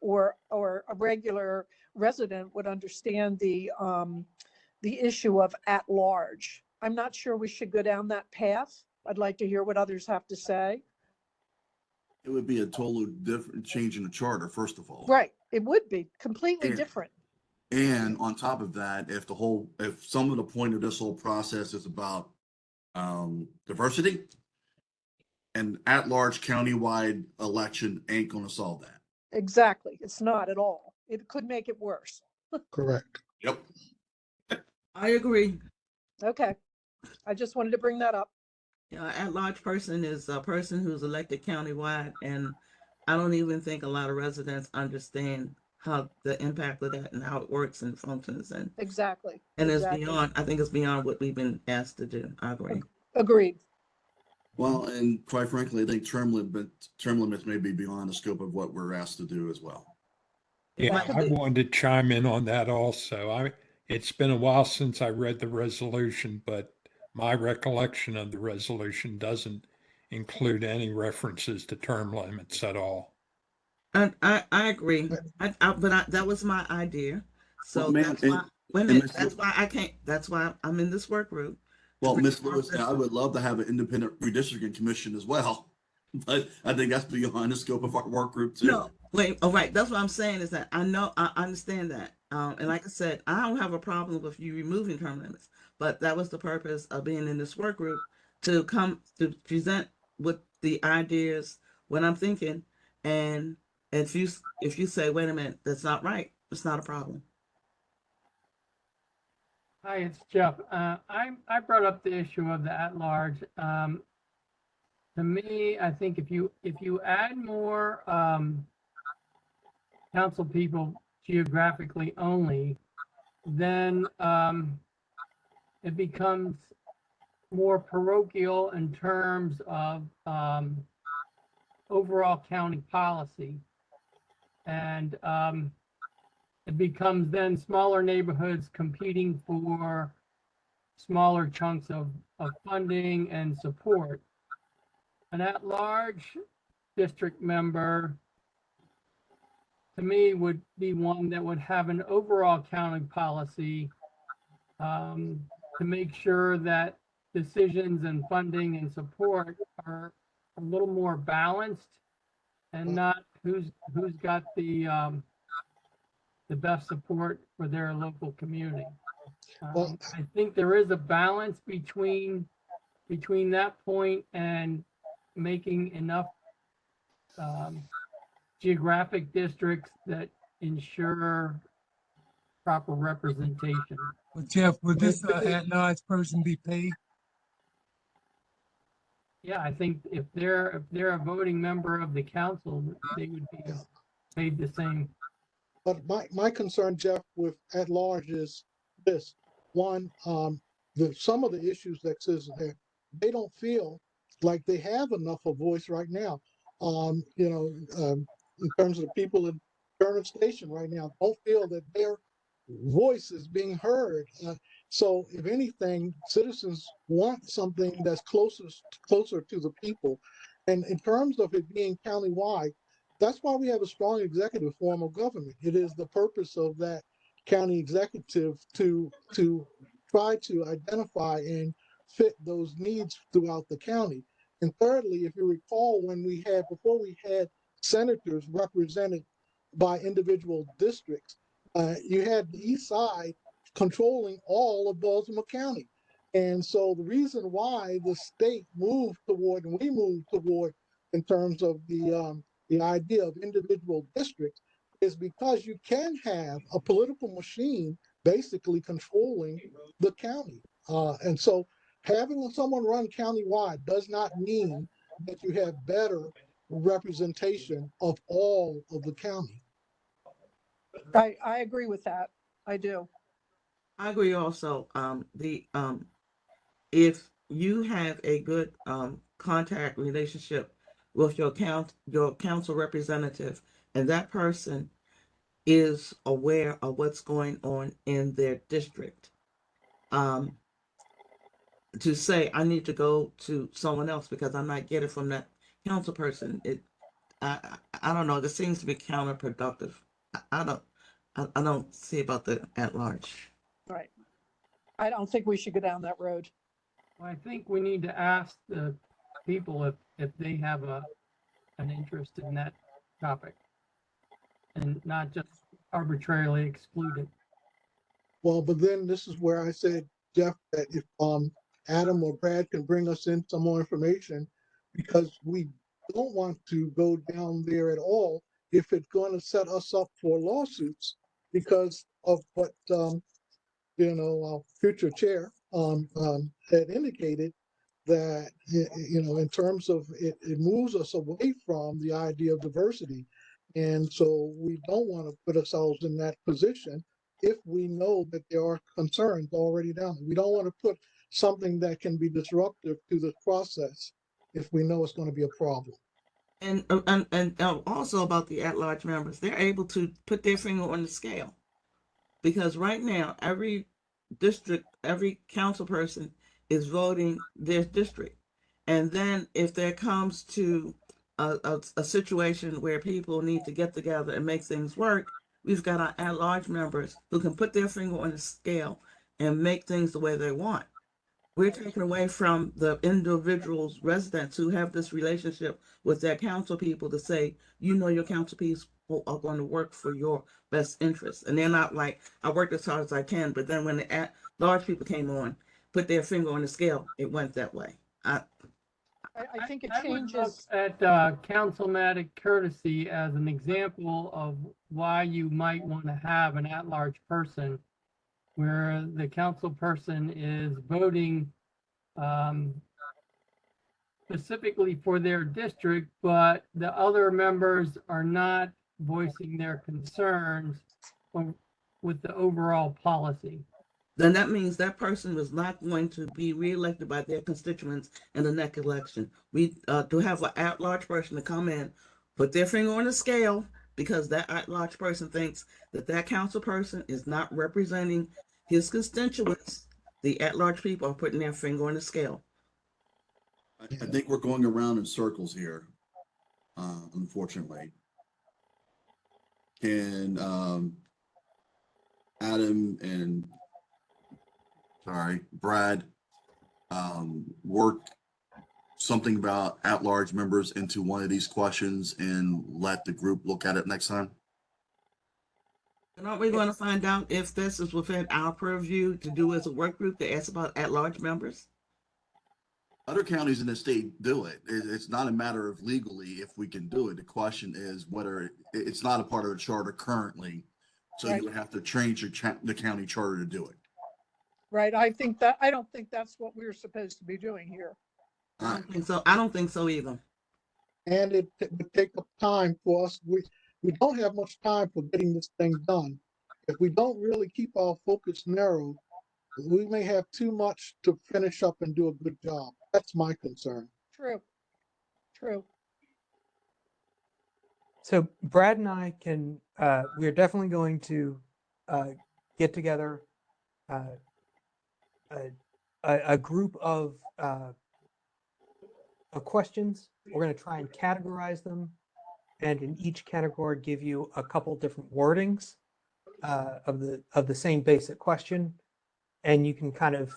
or a regular resident would understand the issue of at large. I'm not sure we should go down that path. I'd like to hear what others have to say. It would be a totally different change in the charter, first of all. Right. It would be completely And- different. And on top of that, if some of the point of this whole process is about diversity, an at-large countywide election ain't gonna solve that. Exactly. It's not at all. It could make it worse. Correct. Yep. I agree. Okay. I just wanted to bring that up. At-large person is a person who's elected countywide, and I don't even think a lot of residents understand how the impact of that and how it works and functions and Exactly. it's exactly. beyond, I think it's beyond what we've been asked to do. I agree. Agreed. Well, and quite frankly, I think term limits may be beyond the scope of what we're asked to do as well. Yeah, Might I be. wanted to chime in on that also. It's been a while since I read the resolution, but my recollection of the resolution doesn't include any references to term limits at all. And I agree. That was my idea. So Well, ma'am, that's why, wait a and minute, Ms. that's why I can't, that's why I'm in this work group. Well, bring Ms. forth Lewis, this- I would love to have an independent redistricting commission as well, but I think that's beyond the scope of our work group too. No, wait, all right, that's what I'm saying is that I know, I understand that. And like I said, I don't have a problem with you removing term limits, but that was the purpose of being in this work group to come to present with the ideas, what I'm thinking. And if you say, wait a minute, that's not right, it's not a problem. Hi, it's Jeff. I brought up the issue of the at-large. To me, I think if you add more council people geographically only, then it becomes more parochial in terms of overall county policy. And it becomes then smaller neighborhoods competing for smaller chunks of funding and support. An at-large district member, to me, would be one that would have an overall county policy to make sure that decisions and funding and support are a little more balanced and not who's got the best support for their local community. Well- I think there is a balance between that point and making enough geographic districts that ensure proper representation. Well, Jeff, would this at-large person be paid? Yeah, I think if they're a voting member of the council, they would be paid the same. But my concern, Jeff, with at large is this. One, some of the issues that citizens have, they don't feel like they have enough of voice right now. In terms of the people in Turner Station right now, don't feel that their voice is being heard. So if anything, citizens want something that's closer to the people. And in terms of it being countywide, that's why we have a strong executive form of government. It is the purpose of that county executive to try to identify and fit those needs throughout the county. And thirdly, if you recall, before we had senators represented by individual districts, you had the east side controlling all of Baltimore County. And so the reason why the state moved toward, and we moved toward in terms of the idea of individual districts is because you can have a political machine basically controlling the county. And so having someone run countywide does not mean that you have better representation of all of the county. I agree with that. I do. I agree also, if you have a good contact relationship with your council representative, and that person is aware of what's going on in their district, to say, I need to go to someone else because I might get it from that council person, I don't know, this seems to be counterproductive. I don't see about the at large. Right. I don't think we should go down that road. Well, I think we need to ask the people if they have an interest in that topic and not just arbitrarily exclude it. Well, but then this is where I said, Jeff, that if Adam or Brad can bring us in some more information, because we don't want to go down there at all if it's going to set us up for lawsuits because of what our future chair had indicated, that in terms of it moves us away from the idea of diversity. And so we don't want to put ourselves in that position if we know that there are concerns already down there. We don't want to put something that can be disruptive to the process if we know it's going to be a problem. And also about the at-large members, they're able to put their finger on the scale. Because right now, every district, every council person is voting their district. And then if there comes to a situation where people need to get together and make things work, we've got our at-large members who can put their finger on the scale and make things the way they want. We're taking away from the individuals, residents who have this relationship with their council people to say, you know, your council people are going to work for your best interests. And they're not like, I worked as hard as I can, but then when the at-large people came on, put their finger on the scale, it went that way. I think it I would look changes. at councilmatic courtesy as an example of why you might want to have an at-large person where the council person is voting specifically for their district, but the other members are not voicing their concerns with the overall policy. Then that means that person was not going to be reelected by their constituents in the next election. We to have an at-large person to come in, put their finger on the scale, because that at-large person thinks that that council person is not representing his constituents. The at-large people are putting their finger on the scale. I think we're going around in circles here, unfortunately. Can Adam and Brad work something about at-large members into one of these questions and let the group look at it next time? And aren't we going to find out if this is within our purview to do as a work group to ask about at-large members? Other counties in the state do it. It's not a matter of legally if we can do it. The question is whether it's not a part of the charter currently. So Right. you would have to change the county charter to do it. Right, I don't think that's what we're supposed to be doing here. I don't think so. I don't think so either. And it would take up time for us. We don't have much time for getting this thing done. If we don't really keep our focus narrow, we may have too much to finish up and do a good job. That's my concern. True. So Brad and I can, we're definitely going to get together a group of questions. We're going to try and categorize them, and in each category give you a couple different wordings of the same basic question, and you can kind of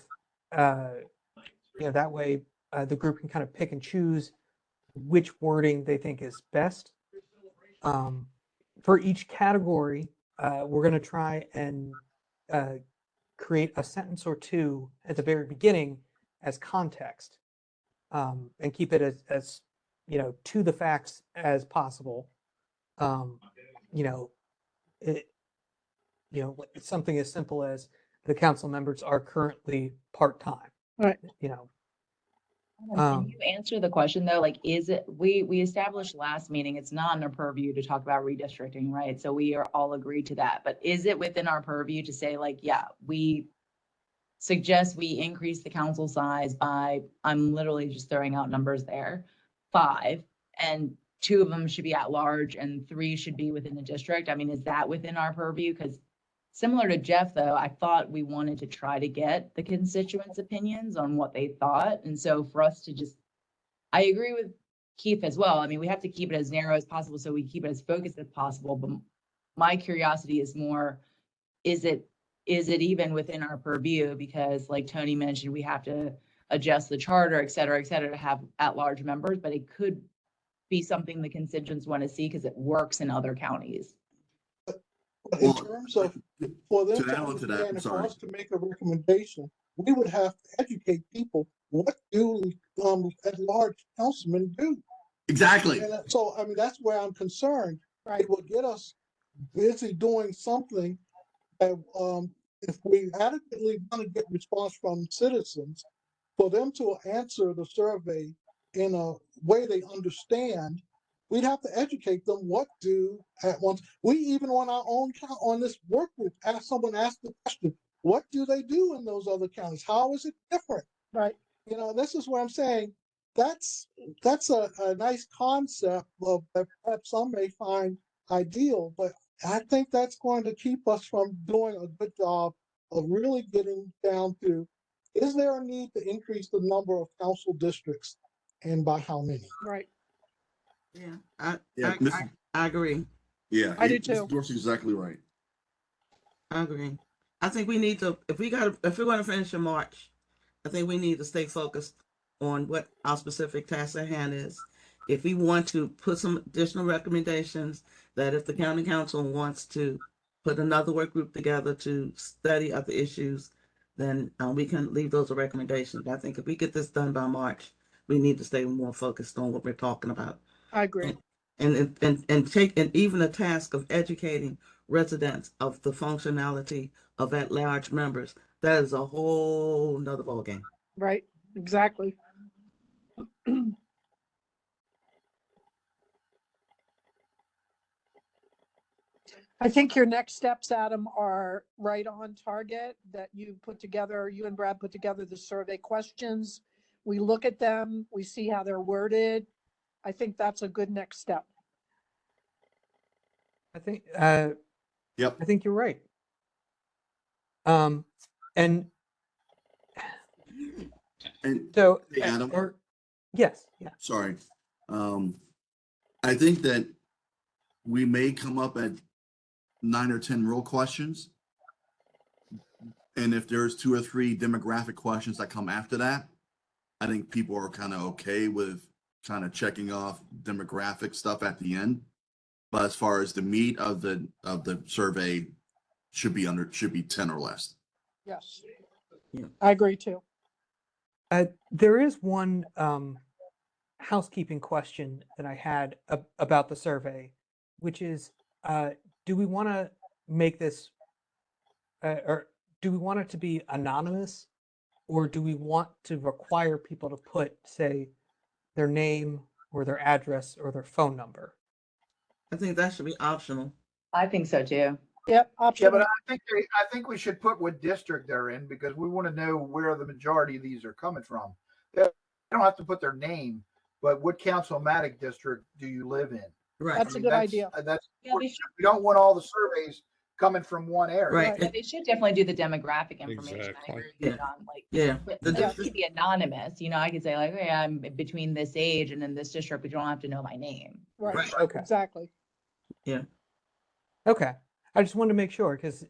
that way the group can kind of pick and choose which wording they think is best. For each category, we're going to try and create a sentence or two at the very beginning as context, and keep it as to the facts as possible. It's something as simple as the council members are currently part-time. Right. Can you answer the question though? Like, is it, we established last meeting, it's not in our purview to talk about redistricting, right? So we are all agreed to that, but is it within our purview to say like, yeah, we suggest we increase the council size by, I'm literally just throwing out numbers there, 5, and 2 of them should be at large and 3 should be within the district? I mean, is that within our purview? Because similar to Jeff, though, I thought we wanted to try to get the constituents' opinions on what they thought. And so for us to just, I agree with Keith as well. I mean, we have to keep it as narrow as possible so we keep it as focused as possible. But my curiosity is more, is it even within our purview? Because like Tony mentioned, we have to adjust the charter, et cetera, to have at-large members, but it could be something the constituents want to see because it works in other counties. But in terms of, for them to add on to that, understand I'm and for sorry. us to make a recommendation, we would have to educate people, what do at-large councilmen do? Exactly. And so, I mean, that's where I'm concerned. Right. It will get us busy doing something that, if we adequately want to get response from citizens, for them to answer the survey in a way they understand, we'd have to educate them what do at once. We even on our own count on this work group, ask the question, what do they do in those other counties? How is it different? Right. You know, this is what I'm saying. That's a nice concept of that perhaps some may find ideal, but I think that's going to keep us from doing a good job of really getting down to, is there a need to increase the number of council districts and by how many? Right. Yeah, Yeah, Mr. I agree. Yeah, I do Mr. too. Dorsey's exactly right. I agree. I think we need to, if we're going to finish in March, I think we need to stay focused on what our specific task at hand is. If we want to put some additional recommendations, that if the county council wants to put another work group together to study other issues, then we can leave those as recommendations. I think if we get this done by March, we need to stay more focused on what we're talking about. I agree. And take, and even the task of educating residents of the functionality of at-large members, that is a whole nother ballgame. Right. Exactly. I think your next steps, Adam, are right on target, that you put together, you and Brad put together the survey questions. We look at them, we see how they're worded. I think that's a good next step. I think, Yep. I think you're right. And And so, Hey, Adam. yes, yeah. sorry. I think that we may come up at 9 or 10 real questions. And if there's 2 or 3 demographic questions that come after that, I think people are kind of okay with kind of checking off demographic stuff at the end. But as far as the meat of the survey should be 10 or less. Yes. Yeah. I agree too. There is one housekeeping question that I had about the survey, which is, do we want to make this, or do we want it to be anonymous, or do we want to require people to put, say, their name or their address or their phone number? I think that should be optional. I think so too. Yep. Yeah, Option. but I think we should put what district they're in, because we want to know where the majority of these are coming from. They don't have to put their name, but what councilmatic district do you live in? Right. That's a good idea. That's Yeah, important. We don't want all the surveys coming from one area. Right. Yeah, they should definitely do the demographic information. I Exactly. agree with you, John. Like, Yeah. but The it district- should be anonymous. You know, I could say like, hey, I'm between this age and in this district, but you don't have to know my name. Right. Okay. Exactly. Okay. I just wanted to make sure, because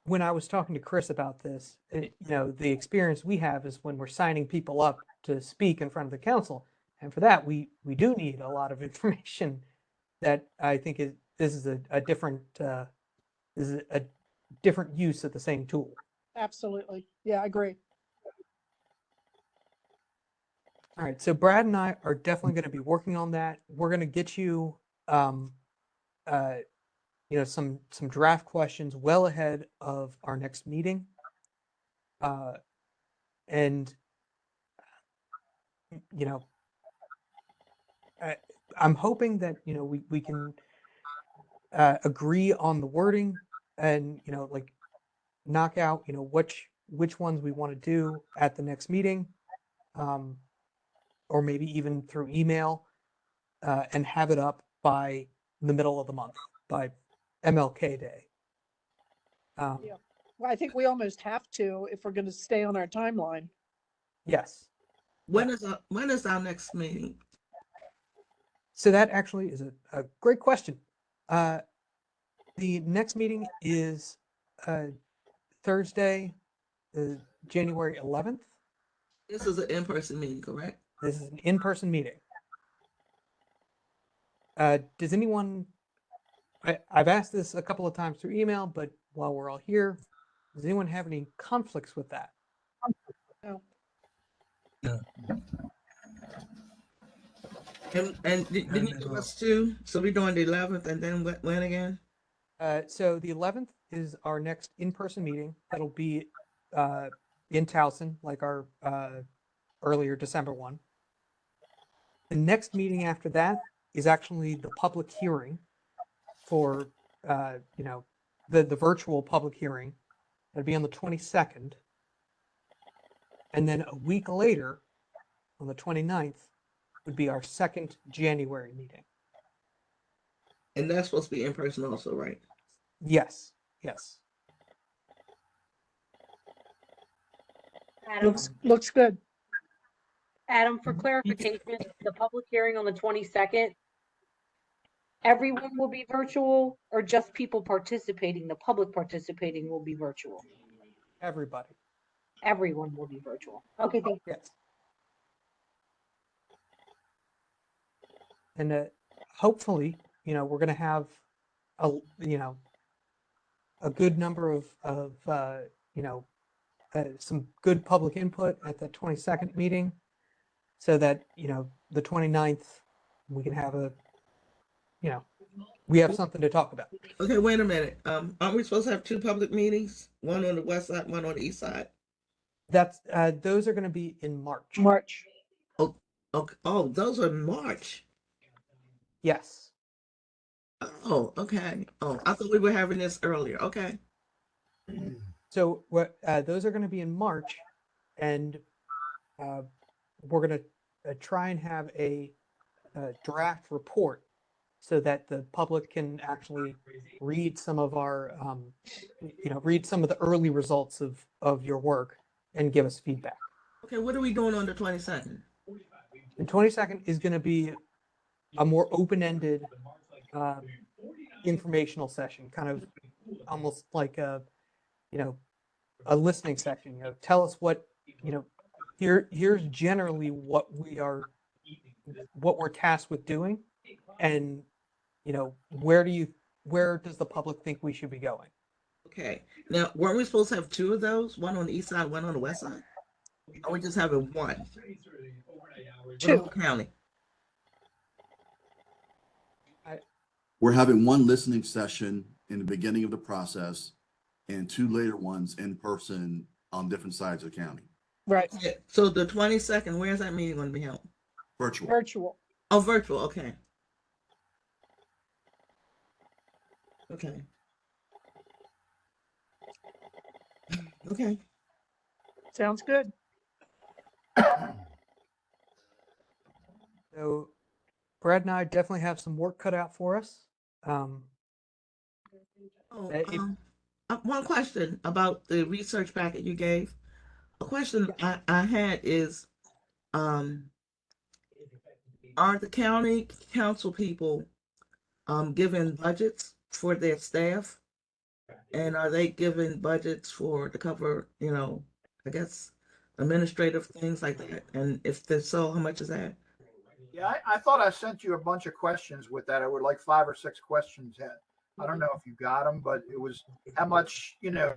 when I was talking to Chris about this, the experience we have is when we're signing people up to speak in front of the council. And for that, we do need a lot of information that I think this is a different use of the same tool. Absolutely. Yeah, I agree. All right, so Brad and I are definitely going to be working on that. We're going to get you, some draft questions well ahead of our next meeting, and I'm hoping that we can agree on the wording and like knock out which ones we want to do at the next meeting. Or maybe even through email, and have it up by the middle of the month, by MLK Day. Yeah. Well, I think we almost have to if we're going to stay on our timeline. Yes. When is our next meeting? So that actually is a great question. The next meeting is Thursday, January 11th. This is an in-person meeting, correct? This is an in-person meeting. Does anyone, I've asked this a couple of times through email, but while we're all here, does anyone have any conflicts with that? No. And didn't you give us 2? So we're doing the 11th, and then when again? So the 11th is our next in-person meeting. That'll be in Towson, like our earlier December one. The next meeting after that is actually the public hearing for, you know, the virtual public hearing. That'd be on the 22nd. And then a week later, on the 29th, would be our second January meeting. And that's supposed to be in person also, right? Yes, yes. Adam, Looks good. Adam, for clarification, the public hearing on the 22nd, everyone will be virtual or just people participating, the public participating will be virtual? Everybody. Everyone will be virtual. Okay, thank you. Yes. And hopefully, you know, we're going to have a, you know, a good number of you know, some good public input at the 22nd meeting, so that, you know, the 29th, we can have a, you know, we have something to talk about. Okay, wait a minute. Aren't we supposed to have two public meetings? One on the west side, one on the east side? That's, those are going to be in March. March. Oh, okay. Oh, those are March. Yes. Oh, okay. Oh, I thought we were having this earlier. Okay. So what, those are going to be in March, and we're going to try and have a draft report so that the public can actually read some of our, you know, read some of the early results of your work and give us feedback. Okay, what are we doing on the 22nd? The 22nd is going to be a more open-ended informational session, kind of almost like a, you know, a listening session. You know, tell us what, you know, here's generally what we're tasked with doing, and, you know, where does the public think we should be going? Okay. Now, weren't we supposed to have two of those? One on the east side, one on the west side? Or we just having one? For the whole county. We're having one listening session in the beginning of the process and two later ones in person on different sides of the county. Right. Yeah, so the 22nd, where's that meeting going to be held? Virtual. Virtual. Oh, virtual. Okay. Okay. Okay. Sounds good. So Brad and I definitely have some work cut out for us. Oh, It- one question about the research packet you gave. A question I had is, are the county council people given budgets for their staff? And are they given budgets to cover, you know, I guess, administrative things like that? And if so, how much is that? Yeah, I thought I sent you a bunch of questions with that. I would like 5 or 6 questions. I don't know if you got them, but it was how much, you know,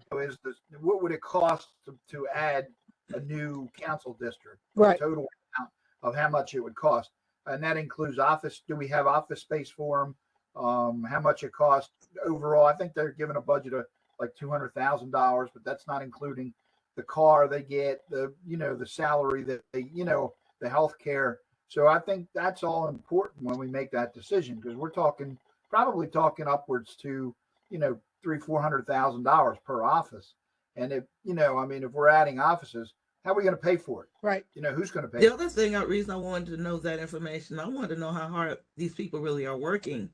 what would it cost to add a new council district? Right. The total amount of how much it would cost. And that includes office. Do we have office space for them? How much it costs overall? I think they're given a budget of like $200,000, but that's not including the car they get, the, you know, the salary that they, you know, the health care. So I think that's all important when we make that decision, because we're probably talking upwards to, you know, $300,000-400,000 per office. And if, you know, I mean, if we're adding offices, how are we going to pay for it? Right. You know, who's going to pay? The other thing, reason I wanted to know that information, I wanted to know how hard these people really are working.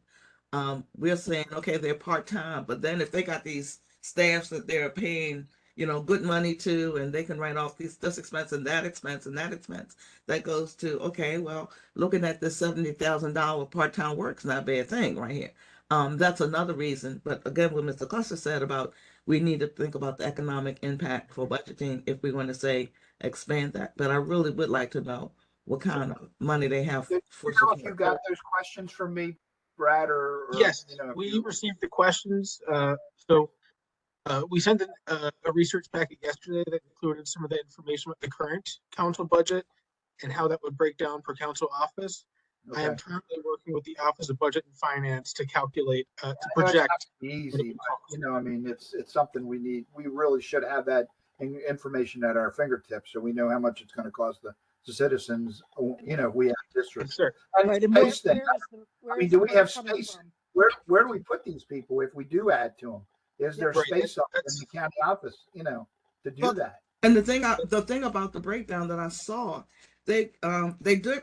We're saying, okay, they're part-time, but then if they got these staffs that they're paying, you know, good money to, and they can write off this expense and that expense and that expense, that goes to, okay, well, looking at this $70,000 part-time work's not a bad thing right here. That's another reason. But again, what Mr. Cluster said about, we need to think about the economic impact for budgeting if we want to say expand that. But I really would like to know what kind of money they have for You know, if support. you got those questions from me, Brad, or Yes, you know, if we you- received the questions. So we sent a research packet yesterday that included some of the information with the current council budget and how that would break down per council office. I am Okay. currently working with the Office of Budget and Finance to calculate, to I know it's project. not easy, but, you know, I mean, it's something we really should have that information at our fingertips, so we know how much it's going to cost the citizens, you know, we have Yes, districts. sir. And Right, and where, space thing, where I mean, is do the we money have coming space? from? Where do we put these people if we do add to them? Is there Right, space up in that's- the county office, you know, to do Well, that? And the thing about the breakdown that I saw, they did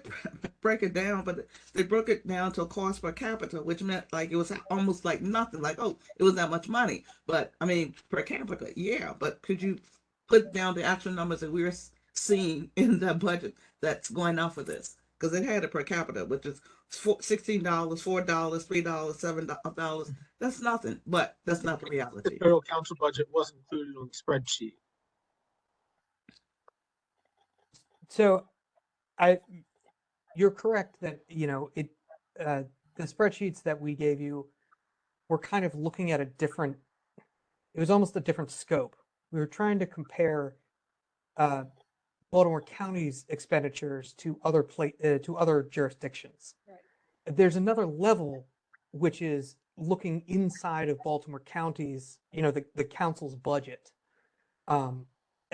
break it down, but they broke it down to a cost per capita, which meant like it was almost like nothing. Like, oh, it was that much money, but I mean per capita, yeah. But could you put down the actual numbers that we're seeing in the budget that's going out for this? Because it had a per capita, which is $16, $4, $3, $7. That's nothing, but that's not the The reality. total council budget was included on the spreadsheet. So you're correct that, you know, the spreadsheets that we gave you were kind of looking at it was almost a different scope. We were trying to compare Baltimore County's expenditures to other jurisdictions. Right. There's another level, which is looking inside of Baltimore County's, you know, the council's budget.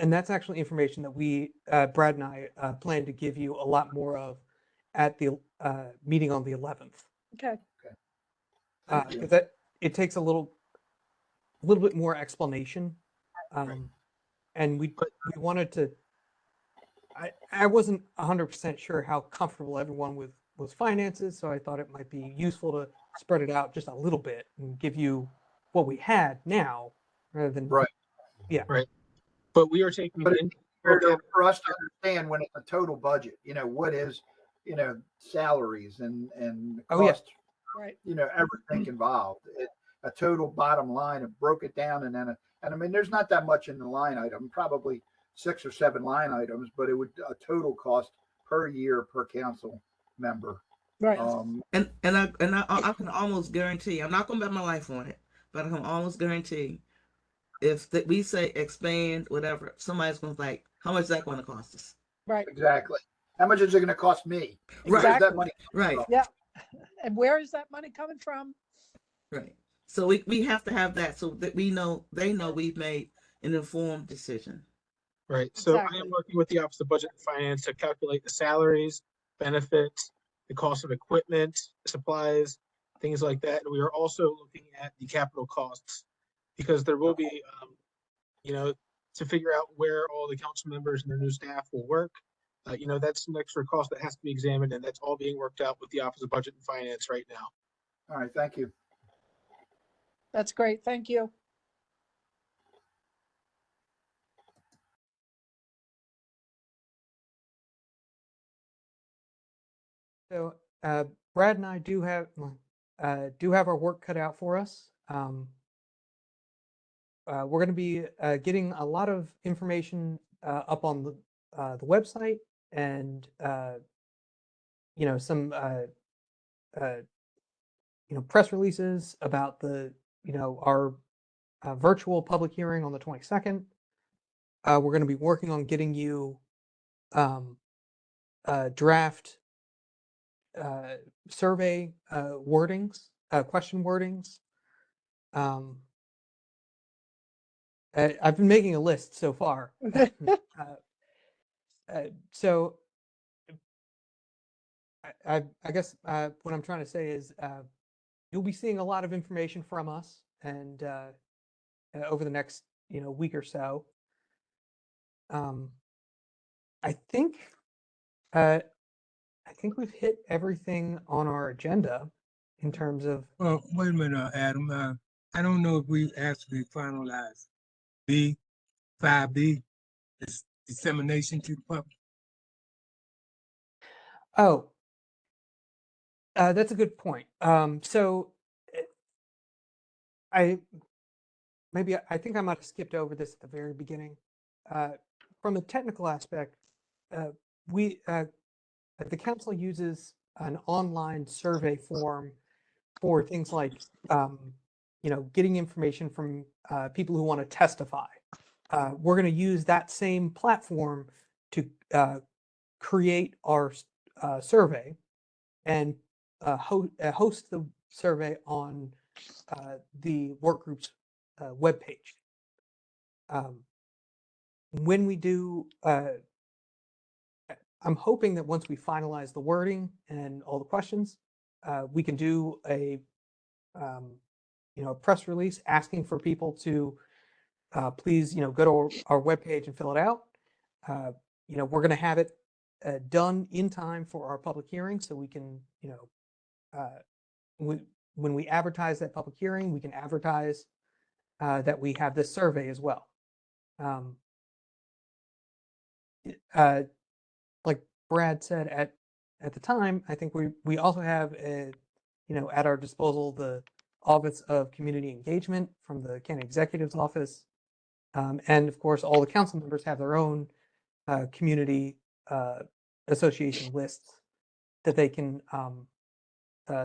And that's actually information that we, Brad and I, plan to give you a lot more of at the meeting on the 11th. Okay, Because it takes a little bit more explanation. And we wanted to, I wasn't 100% sure how comfortable everyone with finances, so I thought it might be useful to spread it out just a little bit and give you what we had now rather than Right. Yeah. Right. But we are taking But in. for us to understand when it's a total budget, you know, what is, you know, salaries and Oh, yeah. cost, right. you know, everything involved. A total bottom line and broke it down, and I mean, there's not that much in the line item, probably 6 or 7 line items, but it would a total cost per year per council member. Right. And I can almost guarantee, I'm not gonna bet my life on it, but I can almost guarantee if we say expand whatever, somebody's gonna like, how much is that going to cost us? Right. Exactly. How much is it going to cost me? Right. Where's that money? Right. Yeah. And where is that money coming from? Right. So we have to have that so that they know we've made an informed decision. Right. So I Exactly. am working with the Office of Budget and Finance to calculate the salaries, benefits, the cost of equipment, supplies, things like that. And we are also looking at the capital costs because there will be, you know, to figure out where all the council members and their new staff will work. You know, that's an extra cost that has to be examined, and that's all being worked out with the Office of Budget and Finance right now. All right. Thank you. That's great. Thank you. So Brad and I do have our work cut out for us. We're going to be getting a lot of information up on the website, and you know, some you know, press releases about our virtual public hearing on the 22nd. We're going to be working on getting you draft survey wordings, question wordings. I've been making a list so far. So I guess what I'm trying to say is you'll be seeing a lot of information from us, and over the next week or so. I think we've hit everything on our agenda in terms of. Well, wait a minute, Adam. I don't know if we actually finalized B5B, this dissemination to the public. Oh, that's a good point. So I think I might have skipped over this at the very beginning. From a technical aspect, the council uses an online survey form for things like getting information from people who want to testify. We're going to use that same platform to create our survey and host the survey on the work group's webpage. When we do I'm hoping that once we finalize the wording and all the questions, we can do a, you know, a press release asking for people to please, you know, go to our webpage and fill it out. You know, we're going to have it done in time for our public hearing, so we can, you know, when we advertise that public hearing, we can advertise that we have this survey as well. Like Brad said at the time, I think we also have a, you know, at our disposal the Office of Community Engagement from the County Executive's Office, and of course all the council members have their own community association lists that they can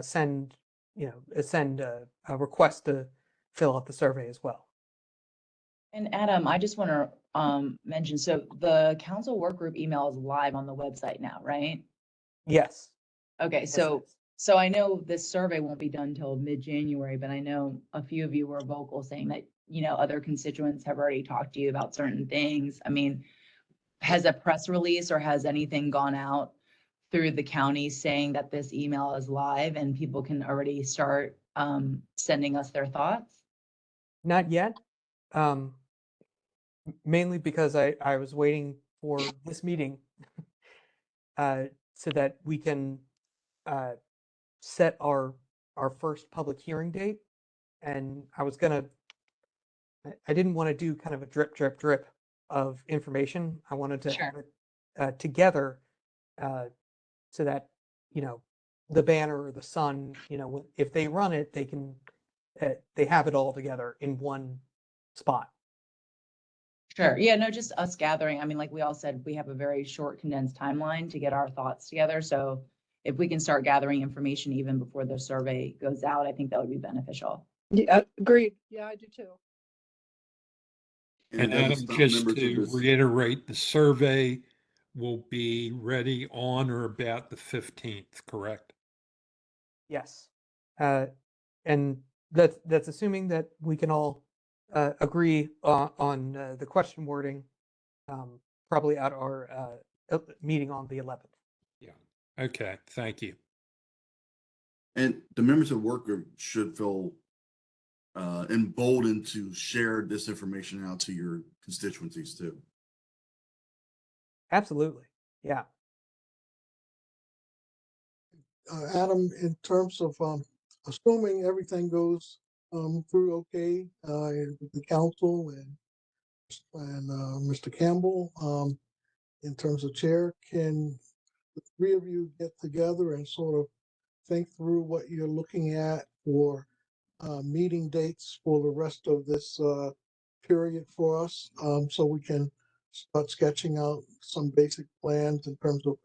send, you know, send a request to fill out the survey as well. And Adam, I just want to mention, so the council work group email is live on the website now, right? Yes. Okay, Yes, it so is. so I know this survey won't be done till mid-January, but I know a few of you were vocal saying that, you know, other constituents have already talked to you about certain things. I mean, has a press release or has anything gone out through the county saying that this email is live and people can already start sending us their thoughts? Not yet. Mainly because I was waiting for this meeting so that we can set our first public hearing date. And I was gonna, I didn't want to do kind of a drip, drip, drip of information. I wanted to have it together so that, you know, the banner or the sun, you know, if they run it, they can, they have it all together in one spot. Sure. Yeah, no, just us gathering. I mean, like we all said, we have a very short condensed timeline to get our thoughts together. So if we can start gathering information even before the survey goes out, I think that would be beneficial. Yeah, agreed. Yeah, I do too. And it doesn't Adam, stop just members of to this- reiterate, the survey will be ready on or about the 15th, correct? Yes. And that's assuming that we can all agree on the question wording, probably at our meeting on the 11th. Yeah. Okay, thank you. And the members of the work group should feel emboldened to share this information out to your constituencies too. Absolutely. Yeah. Adam, in terms of assuming everything goes through okay with the council and Mr. Campbell, in terms of chair, can the three of you get together and sort of think through what you're looking at for meeting dates for the rest of this period for us, so we can start sketching out some basic plans in terms of,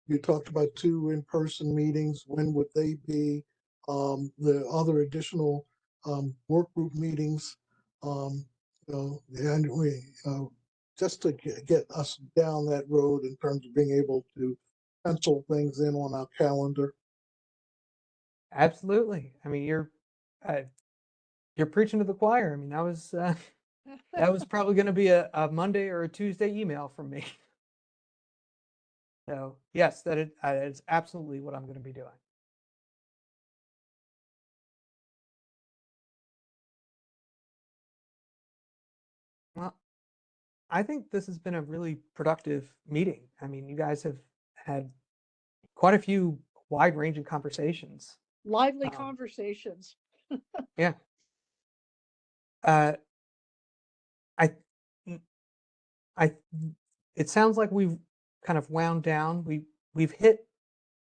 you talked about 2 in-person meetings, when would they be? The other additional work group meetings, you know, and we, just to get us down that road in terms of being able to pencil things in on our calendar. Absolutely. I mean, you're preaching to the choir. I mean, that was probably going to be a Monday or a Tuesday email from me. So yes, that is absolutely what I'm going to be doing. Well, I think this has been a really productive meeting. I mean, you guys have had quite a few wide-ranging conversations. Lively conversations. Yeah. It sounds like we've kind of wound down. We've hit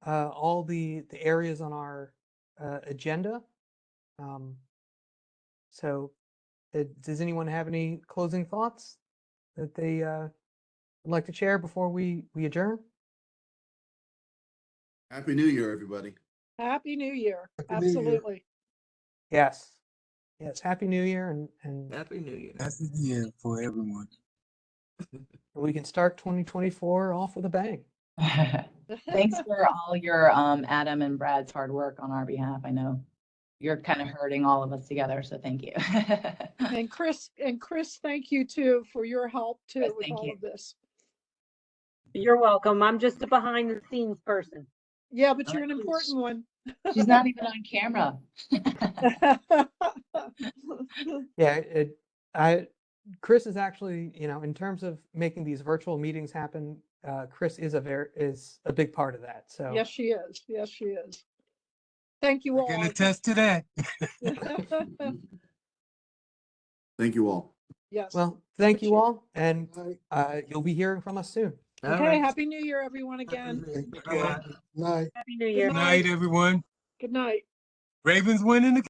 all the areas on our agenda. So does anyone have any closing thoughts that they would like to share before we adjourn? Happy New Year, everybody. Happy New Year. Happy New Year. Absolutely. Yes. Yes. Happy New Year, and Happy New Year. That's the year for everyone. we can start 2024 off with a bang. Thanks for all your Adam and Brad's hard work on our behalf. I know you're kind of herding all of us together, so thank you. And Chris, thank you too for your help too Yes, with thank all you. of this. You're welcome. I'm just a behind the scenes person. Yeah, but you're an important one. She's not even on camera. Yeah, Chris is actually, you know, in terms of making these virtual meetings happen, Chris is a big part of that. So Yes, she is. Yes, she is. Thank you I all. can attest to that. Thank you all. Yes. well, thank you Appreciate it. all, and Aye. you'll be hearing from us soon. All Okay, right. Happy New Year, everyone, again. Bye-bye. Night. Happy New Good Year. Good night, everyone. Good night. Ravens winning the